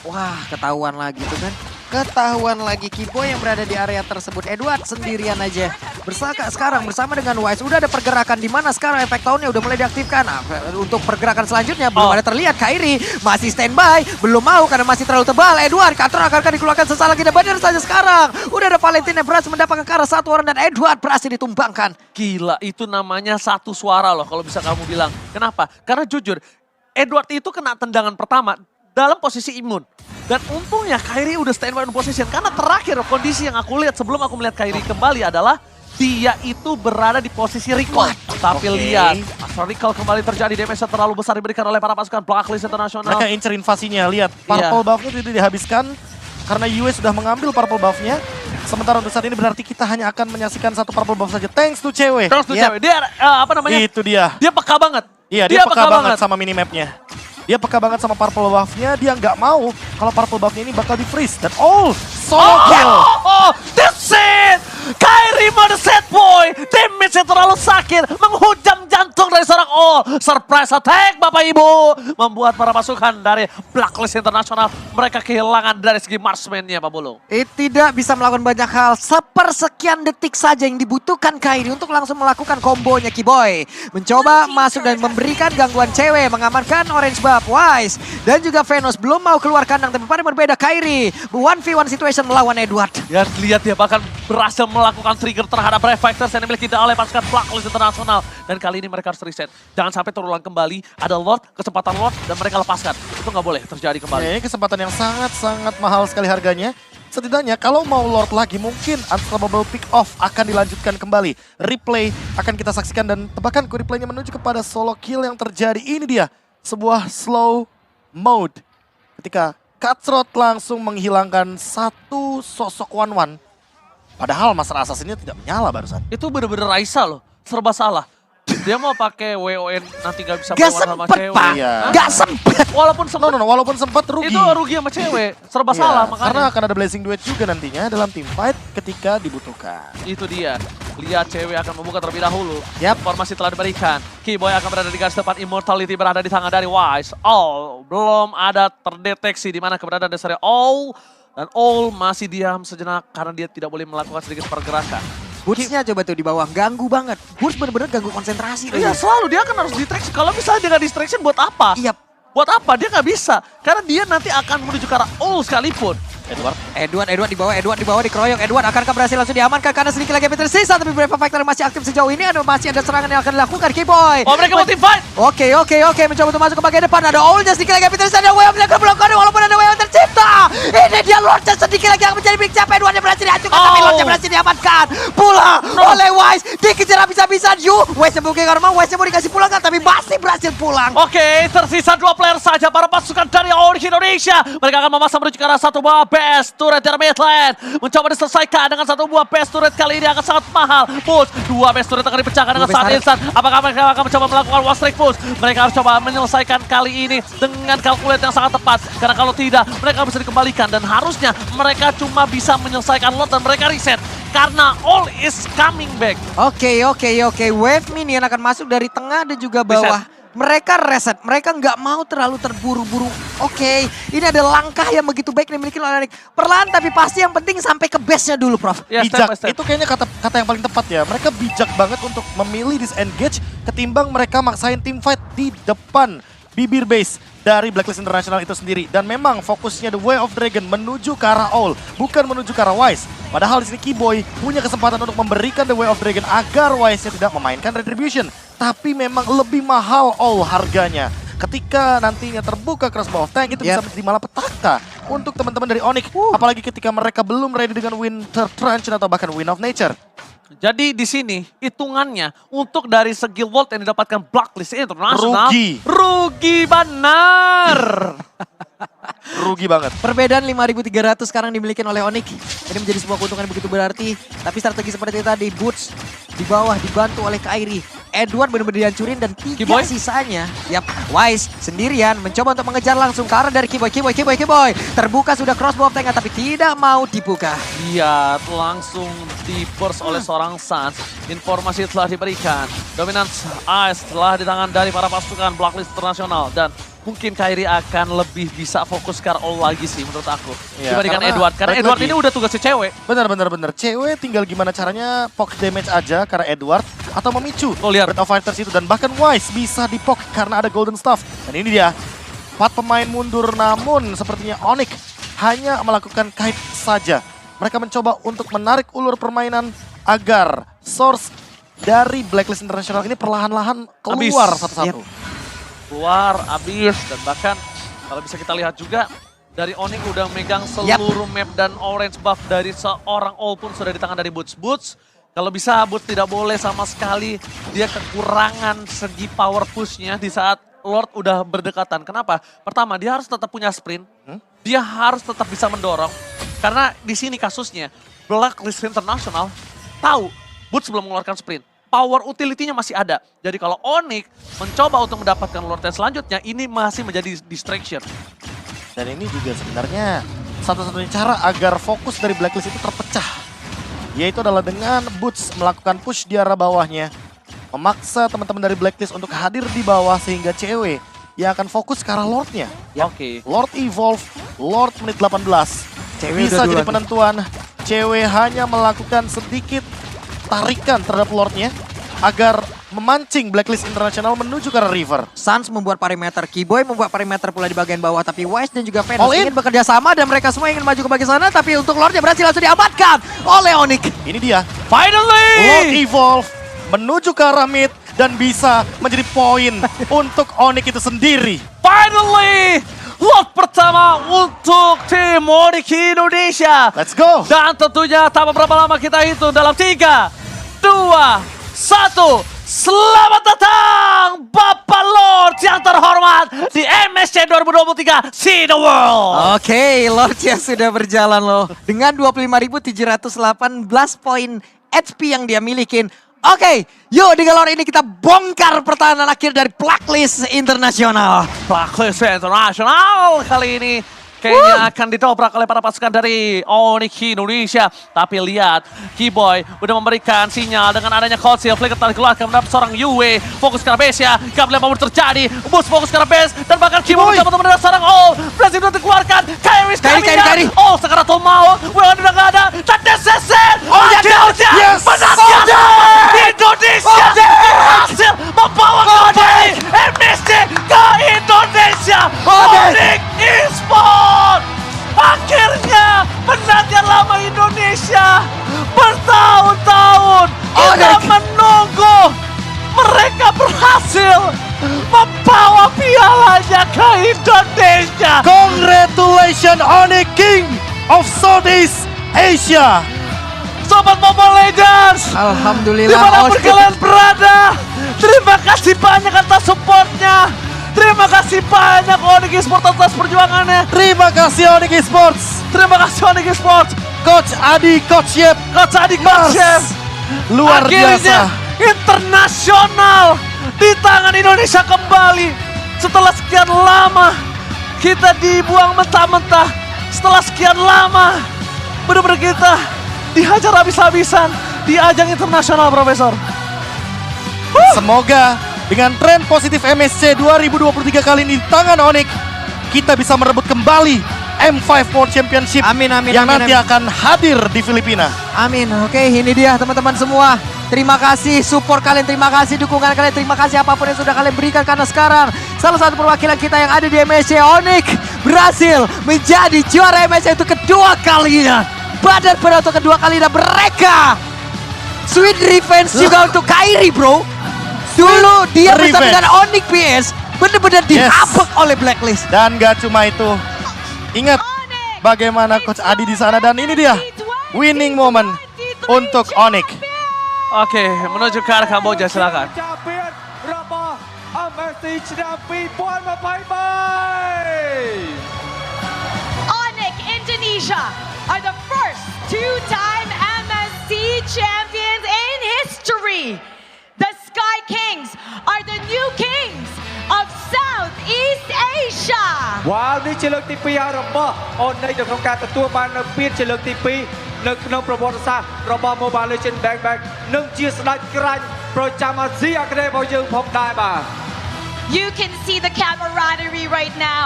Wah, ketahuan lagi tuh kan. Ketahuan lagi Kiboy yang berada di area tersebut. Edward sendirian aja. Sekarang bersama dengan Wise. Udah ada pergerakan di mana sekarang efek tahunnya udah mulai diaktifkan. Nah, untuk pergerakan selanjutnya belum ada terlihat. Kairi masih standby. Belum mau karena masih terlalu tebal. Edward, counter akan dikeluarkan sesaat lagi. Dan benar saja sekarang. Udah ada Valentine yang berhasil mendapatkan ke arah satu orang. Dan Edward berhasil ditumbangkan. Gila, itu namanya satu suara loh kalau bisa kamu bilang. Kenapa? Karena jujur, Edward itu kena tendangan pertama dalam posisi imun. Dan untungnya Kairi udah standby on position. Karena terakhir kondisi yang aku lihat sebelum aku melihat Kairi kembali adalah dia itu berada di posisi recall. Tapi lihat, Astral Recall kembali terjadi. Damage terlalu besar diberikan oleh para pasukan Blacklist International. Mereka incer invasinya. Lihat, purple buff-nya tidak dihabiskan. Karena Yue sudah mengambil purple buff-nya. Sementara untuk saat ini berarti kita hanya akan menyaksikan satu purple buff saja. Thanks to cewek. Terus tuh cewek, dia apa namanya? Itu dia. Dia peka banget. Iya, dia peka banget sama minimapnya. Dia peka banget sama purple buff-nya. Dia nggak mau kalau purple buff-nya ini bakal di-freeze. Dan solo kill. That's it! Kairi mode set boy. Damage-nya terlalu sakit. Menghujam jantung dari seorang Surprise attack Bapak Ibu. Membuat para pasukan dari Blacklist International. Mereka kehilangan dari segi marksman-nya Pak Bulung. Tidak bisa melakukan banyak hal. Sepersekian detik saja yang dibutuhkan Kairi untuk langsung melakukan kombonya Kiboy. Mencoba masuk dan memberikan gangguan cewek. Mengamankan orange buff Wise. Dan juga Venus belum mau keluar kandang. Tapi pada berbeda Kairi. 1v1 situation melawan Edward. Ya lihat dia bahkan berhasil melakukan trigger terhadap Refactors yang dimiliki oleh pasukan Blacklist International. Dan kali ini mereka mereka harus reset. Jangan sampai terulang kembali, ada Lord, kesempatan Lord, dan mereka lepaskan. Itu nggak boleh terjadi kembali. Ini kesempatan yang sangat-sangat mahal sekali harganya. Setidaknya kalau mau Lord lagi mungkin Unstoppable Pick Off akan dilanjutkan kembali. Replay akan kita saksikan dan tebakanku replaynya menuju kepada solo kill yang terjadi. Ini dia, sebuah slow mode. Ketika Cutthroat langsung menghilangkan satu sosok one-one. Padahal Master Assassin-nya tidak menyala barusan. Itu bener-bener Raisa loh, serba salah. Dia mau pakai WON nanti gak bisa Gak keluar sama sempet, cewek. Pak. Iya. Gak sempet. Walaupun sempet, No, walaupun sempat rugi. itu rugi sama cewek, serba Iya, salah makanya. karena akan ada Blazing Duet juga nantinya dalam team fight ketika dibutuhkan. Itu dia, lihat cewek akan membuka terlebih dahulu. Yap. Informasi telah diberikan. Keyboy akan berada di garis depan, Immortality berada di tangan dari Wise. All belum ada terdeteksi di mana keberadaan dasarnya All. Dan All masih diam sejenak karena dia tidak boleh melakukan sedikit pergerakan. Boots-nya coba tuh di bawah, ganggu banget. Boots bener-bener ganggu konsentrasi. Iya selalu, dia kan harus distraction. Kalau misalnya dia nggak distraction buat apa? Iya. Buat apa? Dia nggak bisa. Karena dia nanti akan menuju ke arah All sekalipun. Edward di bawah dikeroyok. Edward akankah berhasil langsung diamankan karena sedikit lagi yang tersisa, tapi Brave Factor masih aktif sejauh ini. Masih ada serangan yang akan dilakukan Keyboy. Oh mereka mau team fight. Oke, mencoba untuk masuk ke bagian depan. Ada All-nya sedikit lagi yang tersisa. Ada Wave yang keblokkan walaupun ada Wave yang tercipta. Ini dia Lord-nya sedikit lagi yang menjadi big cap. Edward-nya berhasil dihancurkan, tapi Lord-nya berhasil diamankan. Pula oleh Wise, dikejar habis-habisan. Wise-nya mungkin karena Wise-nya mau dikasih pulang kan, tapi masih berhasil pulang. Oke, tersisa 2 player saja para pasukan dari Onyx Indonesia. Mereka akan memasang menuju ke arah satu buah best turret dari mid lane. Mencoba diselesaikan dengan satu buah best turret kali ini akan sangat mahal. Push, 2 best turret akan dipecahkan dengan saat instan. Apakah mereka akan mencoba melakukan one strike push? Mereka harus coba menyelesaikan kali ini dengan kalkulat yang sangat tepat. Karena kalau tidak, mereka bisa dikembalikan. Dan harusnya mereka cuma bisa menyelesaikan lot dan mereka reset. Karena All is coming back. Oke. Wave minion akan masuk dari tengah dan juga bawah. Mereka reset, mereka nggak mau terlalu terburu-buru. Oke, ini ada langkah yang begitu baik dimiliki oleh Onyx. Perlahan tapi pasti yang penting sampai ke base-nya dulu, Prof. Ya, Bijak, step by step. itu kayaknya kata yang paling tepat ya. Mereka bijak banget untuk memilih disengage ketimbang mereka maksain team fight di depan bibir base dari Blacklist International itu sendiri. Dan memang fokusnya The Way of Dragon menuju ke arah All, bukan menuju ke arah Wise. Padahal di sini Keyboy punya kesempatan untuk memberikan The Way of Dragon agar Wise-nya tidak memainkan Retribution. Tapi memang lebih mahal All harganya. Ketika nantinya terbuka crossbow of tank itu bisa menjadi malapetaka untuk teman-teman dari Onyx. Apalagi ketika mereka belum ready dengan Winter Trance atau bahkan Wind of Nature. Jadi di sini hitungannya untuk dari segi World yang didapatkan Blacklist International. Rugi benar. Rugi banget. Perbedaan 5.300 sekarang dimiliki oleh Onyx. Ini menjadi sebuah keuntungan yang begitu berarti. Tapi strategi seperti itu tadi, Boots di bawah dibantu oleh Kairi. Edward benar-benar dihancurin dan 3 Keyboy sisanya. Yap, Wise sendirian mencoba untuk mengejar langsung ke arah dari Keyboy. Terbuka sudah crossbow of tank tapi tidak mau dibuka. lihat langsung di-burst oleh seorang Suns. Informasi telah diberikan. Dominance Ice telah di tangan dari para pasukan Blacklist Internasional. Dan mungkin Kairi akan lebih bisa fokus ke All lagi sih menurut aku. Ya, Dibandingkan karena Edward. Karena balik Edward lagi. ini udah tugasnya cewek. Bener. Cewek tinggal gimana caranya poke damage aja karena Edward. Atau memicu Oh, lihat. Breath of Fighters itu. Dan bahkan Wise bisa di-poke karena ada Golden Staff. Dan ini dia. 4 pemain mundur namun sepertinya Onyx hanya melakukan kite saja. Mereka mencoba untuk menarik ulur permainan agar source dari Blacklist International ini perlahan-lahan keluar satu-satu. Keluar, habis, dan bahkan kalau bisa kita lihat juga dari Onyx udah megang seluruh map dan orange buff dari seorang All pun sudah di tangan dari Boots. Kalau bisa Boots tidak boleh sama sekali dia kekurangan segi power pushnya di saat Lord udah berdekatan. Kenapa? Pertama dia harus tetap punya sprint, dia harus tetap bisa mendorong. Karena di sini kasusnya Blacklist International tahu Boots belum mengeluarkan sprint. Power utility-nya masih ada. Jadi kalau Onyx mencoba untuk mendapatkan Lord yang selanjutnya, ini masih menjadi distraction. Dan ini juga sebenarnya satu-satunya cara agar fokus dari Blacklist itu terpecah. Yaitu adalah dengan Boots melakukan push di arah bawahnya. Memaksa teman-teman dari Blacklist untuk hadir di bawah sehingga cewek yang akan fokus ke arah Lord-nya. Oke. Lord Evolve, Lord menit 18. Cewek Bisa udah jadi duluan. penentuan. Cewek hanya melakukan sedikit tarikan terhadap Lord-nya agar memancing Blacklist International menuju ke arah River. Suns membuat perimeter, Keyboy membuat perimeter pula di bagian bawah, tapi Wise dan juga Venus All in. ingin bekerja sama dan mereka semua ingin maju ke bagian sana, tapi untuk Lordnya berhasil langsung diamankan oleh Onyx. Ini dia, Finally! Lord Evolve menuju ke arah mid dan bisa menjadi poin untuk Onyx itu sendiri. Finally, lot pertama untuk tim Onyx Indonesia. Let's go. Dan tentunya tak berapa lama kita hitung dalam 3, 2, 1. Selamat datang Bapak Lord yang terhormat di MSC 2023 See the World. Oke, Lord yang sudah berjalan loh. Dengan 25.718 poin HP yang dia milikin. Oke, yuk di galor ini kita bongkar pertahanan akhir dari Blacklist Internasional. Blacklist Internasional kali ini kayaknya akan didobrak oleh para pasukan dari Onyx Indonesia. Tapi lihat, Keyboy udah memberikan sinyal dengan adanya cold seal. Flicker telah dikeluarkan mendapat seorang Yue. Fokus ke arah base ya. Gak boleh mau terjadi. Bus fokus ke arah base. Dan bahkan Keyboy mencoba untuk mendapat seorang All. Blast itu dikeluarkan. Kairi. Oh, sekarang tuh mau. Wewan udah gak ada. Tanda seset. Akhirnya Yes. menangkan Indonesia. Berhasil membawa kembali MSC ke Indonesia. Onyx Esports. Akhirnya penantian lama Indonesia bertahun-tahun kita menunggu, mereka berhasil membawa pialanya ke Indonesia. Congratulations Onyx King of Southeast Asia. Sobat Mobile Legends, Alhamdulillah. dimanapun kalian berada, terima kasih banyak atas supportnya. Terima kasih banyak Onyx Esports atas perjuangannya. Terima kasih Onyx Esports. Terima kasih Onyx Esports. Coach Adi, Coach Yep. Coach Adi, Coach Yep. Luar Akhirnya biasa. internasional di tangan Indonesia kembali. Setelah sekian lama kita dibuang mentah-mentah. Setelah sekian lama benar-benar kita dihajar habis-habisan di ajang internasional, Profesor. Semoga dengan tren positif MSC 2023 kali ini di tangan Onyx, kita bisa merebut kembali M5 World Championship Amin, amin, yang amin, nanti amin. akan hadir di Filipina. Amin. Oke, ini dia teman-teman semua. Terima kasih support kalian, terima kasih dukungan kalian, terima kasih apapun yang sudah kalian berikan. Karena sekarang salah satu perwakilan kita yang ada di MSC Onyx berhasil menjadi juara MSC itu kedua kalinya. Pada untuk kedua kalinya mereka. Sweet revenge juga untuk Kairi, bro. Dulu dia bersama revenge. dengan Onyx PS benar-benar dihabek oleh Blacklist. Dan gak cuma itu, ingat bagaimana Coach Adi di sana, dan ini dia winning moment untuk Onyx. Oke, menuju ke arah Kamboja, silakan. Champion របស់ MSC ឆ្នាំ2023 Onyx Indonesia are the first two-time MSC champions in history. The Sky Kings are the new kings of Southeast Asia. វ៉ាវនេះជាលើកទី2ហើយរបស់អូននេះនៅក្នុងការទទួលបាននៅពានជាលើកទី2នៅក្នុងប្រវត្តិសាស្ត្ររបស់ Mobile Legends Bang Bang និងជាស្ដេចក្រាញ់ប្រចាំអាស៊ីអាគ្នេយ៍របស់យើងផងដែរបាទ You can see the camaraderie right now.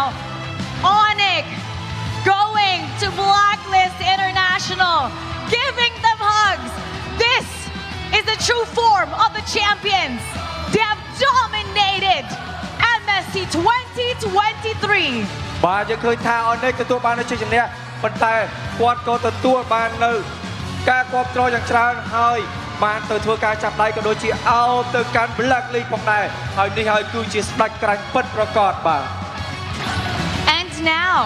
Onyx going to Blacklist International, giving them hugs. This is the true form of the champions. They have dominated MSC 2023. បាទយើងឃើញថាអូននេះទទួលបាននៅជ័យជំនះប៉ុន្តែគាត់ក៏ទទួលបាននៅការគ្រប់គ្រងយ៉ាងច្រើនហើយបានទៅធ្វើការចាប់ដៃក៏ដូចជាអោបទៅកាន់ Black League ផងដែរហើយនេះហើយគឺជាស្ដេចក្រាញ់ពិតប្រាកដបាទ And now,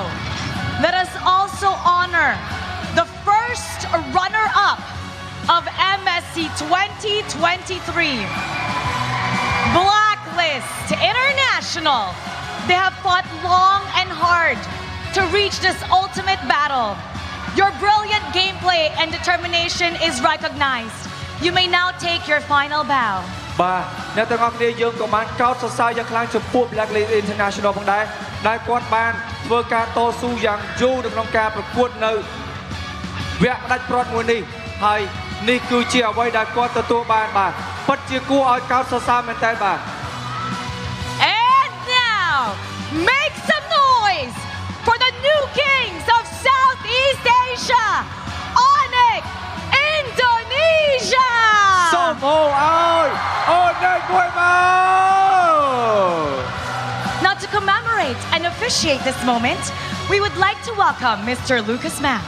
let us also honor the first runner-up of MSC 2023. Blacklist International. They have fought long and hard to reach this ultimate battle. Your brilliant gameplay and determination is recognized. You may now take your final bow. បាទអ្នកទាំងអស់គ្នាយើងក៏បានកោតសរសើរយ៉ាងខ្លាំងចំពោះ Black League International ផងដែរដែលគាត់បានធ្វើការតស៊ូយ៉ាងយូរនៅក្នុងការប្រកួតនៅវគ្គផ្ដាច់ព្រាត់មួយនេះហើយនេះគឺជាអ្វីដែលគាត់ទទួលបានបាទពិតជាគួរឲ្យកោតសរសើរមែនតើបាទ And now, make some noise for the new kings of Southeast Asia, Onyx Indonesia. សូមអូអូននេះមួយមក Now to commemorate and officiate this moment, we would like to welcome Mr. Lucas Mao,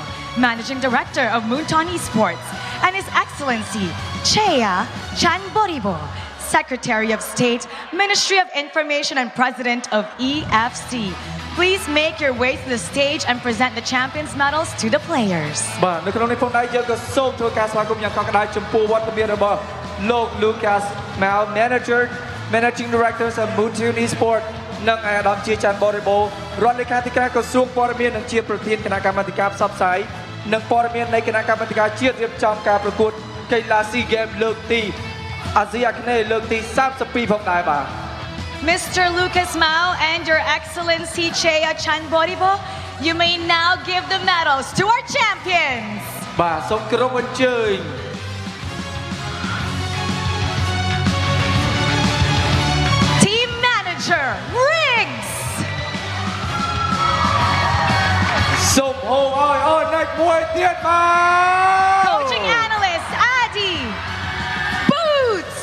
Managing Director of Moonton Esports, and His Excellency Chea Chanboribo, Secretary of State, Ministry of Information and President of EFC. Please make your way to the stage and present the champions medals to the players. បាទនៅក្នុងនេះផងដែរយើងក៏សូមធ្វើការស្វាគមន៍យ៉ាងកក់ក្ដៅចំពោះវត្តមានរបស់លោក Lucas Mal Manager Managing Directors of Moontoon Esports និងអាដាមជាច័ន្ទបរិបូរណ៍រដ្ឋលេខាធិការក្រសួងព័ត៌មាននិងជាប្រធានគណៈកម្មាធិការផ្សព្វផ្សាយនិងព័ត៌មាននៃគណៈកម្មាធិការជាតិរៀបចំការប្រកួតកីឡា SEA Games លើកទីអាស៊ីអាគ្នេយ៍លើកទី32ផងដែរបាទ Mr. Lucas Mao and Your Excellency Chea Chanboribo, you may now give the medals to our champions. បាទសូមគោរពអញ្ជើញ Team Manager Riggs. សូមហៅឲ្យអូនណាច់មួយទៀតបាទ Coaching Analyst Adi Boots.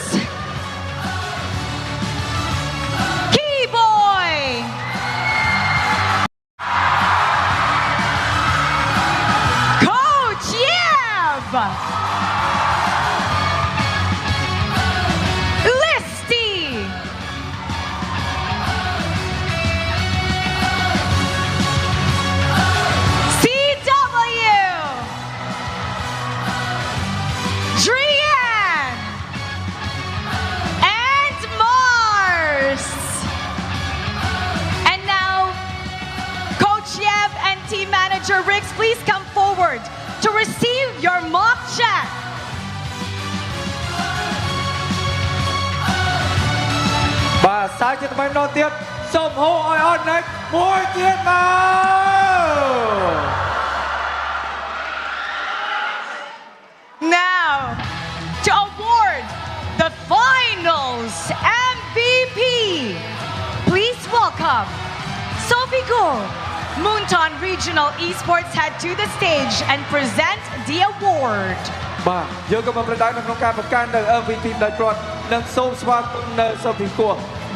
Keyboy. Coach Yev. Listy. CW. Drian. And Mars. And now, Coach Yev and Team Manager Riggs, please come forward to receive your mock check. បាទសាជាថ្មីម្ដងទៀតសូមហៅឲ្យអូនណាច់មួយទៀតបាទ Now, to award the finals MVP, please welcome Sophie Guo, Moonton Regional Esports Head to the stage and present the award. បាទយើងក៏បានប្រដៅនៅក្នុងការប្រកាសនៅ MVP ដោយព្រោះនឹងសូមស្វាគមន៍នៅសូភីគួរ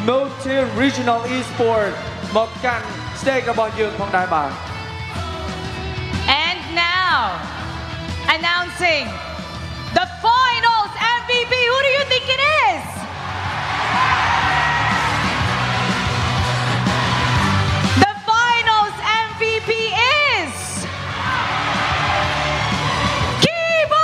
Moontoon Regional Esports មកកាន់ stage របស់យើងផងដែរបាទ And now, announcing the finals MVP. Who do you think it is? The finals MVP is Keyboy!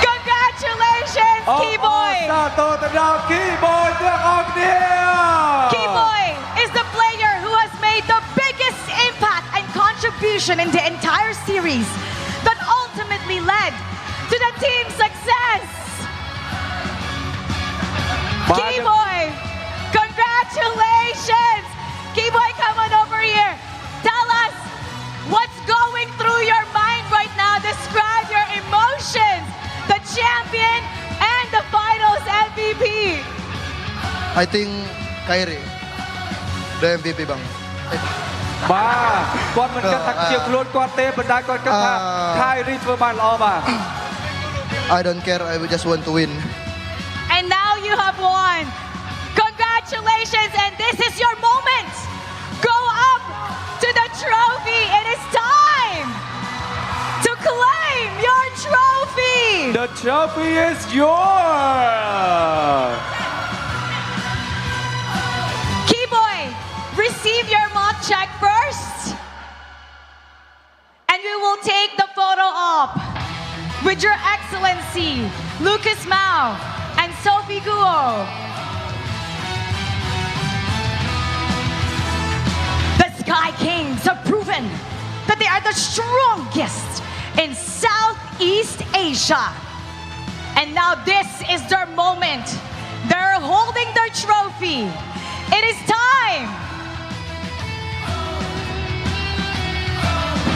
Congratulations, Keyboy! សាទរទៅដល់ Keyboy ទាំងអស់គ្នា Keyboy is the player who has made the biggest impact and contribution in the entire series that ultimately led to the team's success. Keyboy, congratulations! Keyboy, come on over here. Tell us what's going through your mind right now. Describe your emotions, the champion and the finals MVP. I think Kyrie, the MVP បង បាទគាត់មិនគិតថាជាខ្លួនគាត់ទេប៉ុន្តែគាត់គិតថា Kyrie ធ្វើបានល្អបាទ I don't care, I just want to win. And now you have won. Congratulations, and this is your moment. Go up to the trophy. It is time to claim your trophy. The trophy is yours. Keyboy, receive your mock check first. And we will take the photo op with Your Excellency, Lucas Mao and Sophie Guo. The Sky Kings have proven that they are the strongest in Southeast Asia. And now this is their moment. They're holding their trophy. It is time.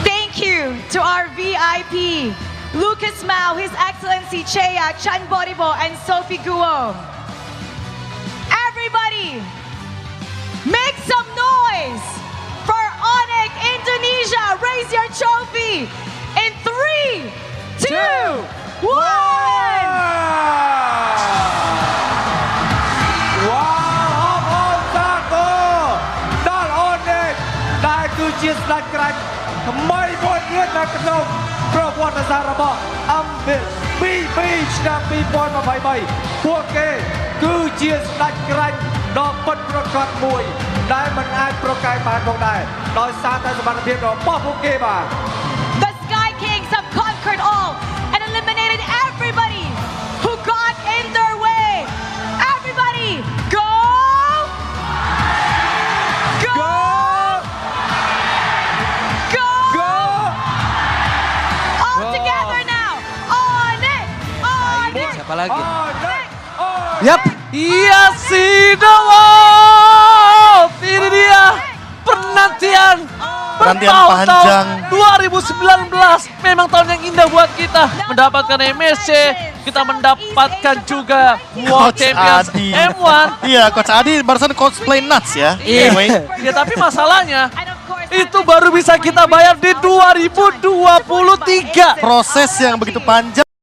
Thank you to our VIP, Lucas Mao, His Excellency Chea Chanboribo, and Sophie Guo. Everybody, make some noise for Onyx Indonesia. Raise your trophy in 3, 2, 1. Wow, Sako ដល់ Onyx ដែលគឺជាស្ដេចក្រាច់ថ្មីមួយទៀតនៅ BB ឆ្នាំ2023ពួកគេគឺជាស្ដេចក្រាញ់ដ៏ពិតប្រាកដមួយដែលមិនអាចប្រកែកបានផងដែរដោយសារតែសមត្ថភាពរបស់ពួកគេបាទ The Sky Kings have conquered all and eliminated everybody who got in their way. Everybody, go! Go! Go! Go! All together now. On it! On it! Siapa lagi? Yap, iya sih the world. Ini dia penantian bertahun-tahun 2019. Memang tahun yang indah buat kita. Mendapatkan MSC, kita mendapatkan juga World Coach Champions Adi. M1. Iya, Coach Adi barusan cosplay nuts ya. Iya, Anyway, ya, tapi masalahnya And of course, itu baru bisa kita bayar di 2023. proses yang begitu panjang.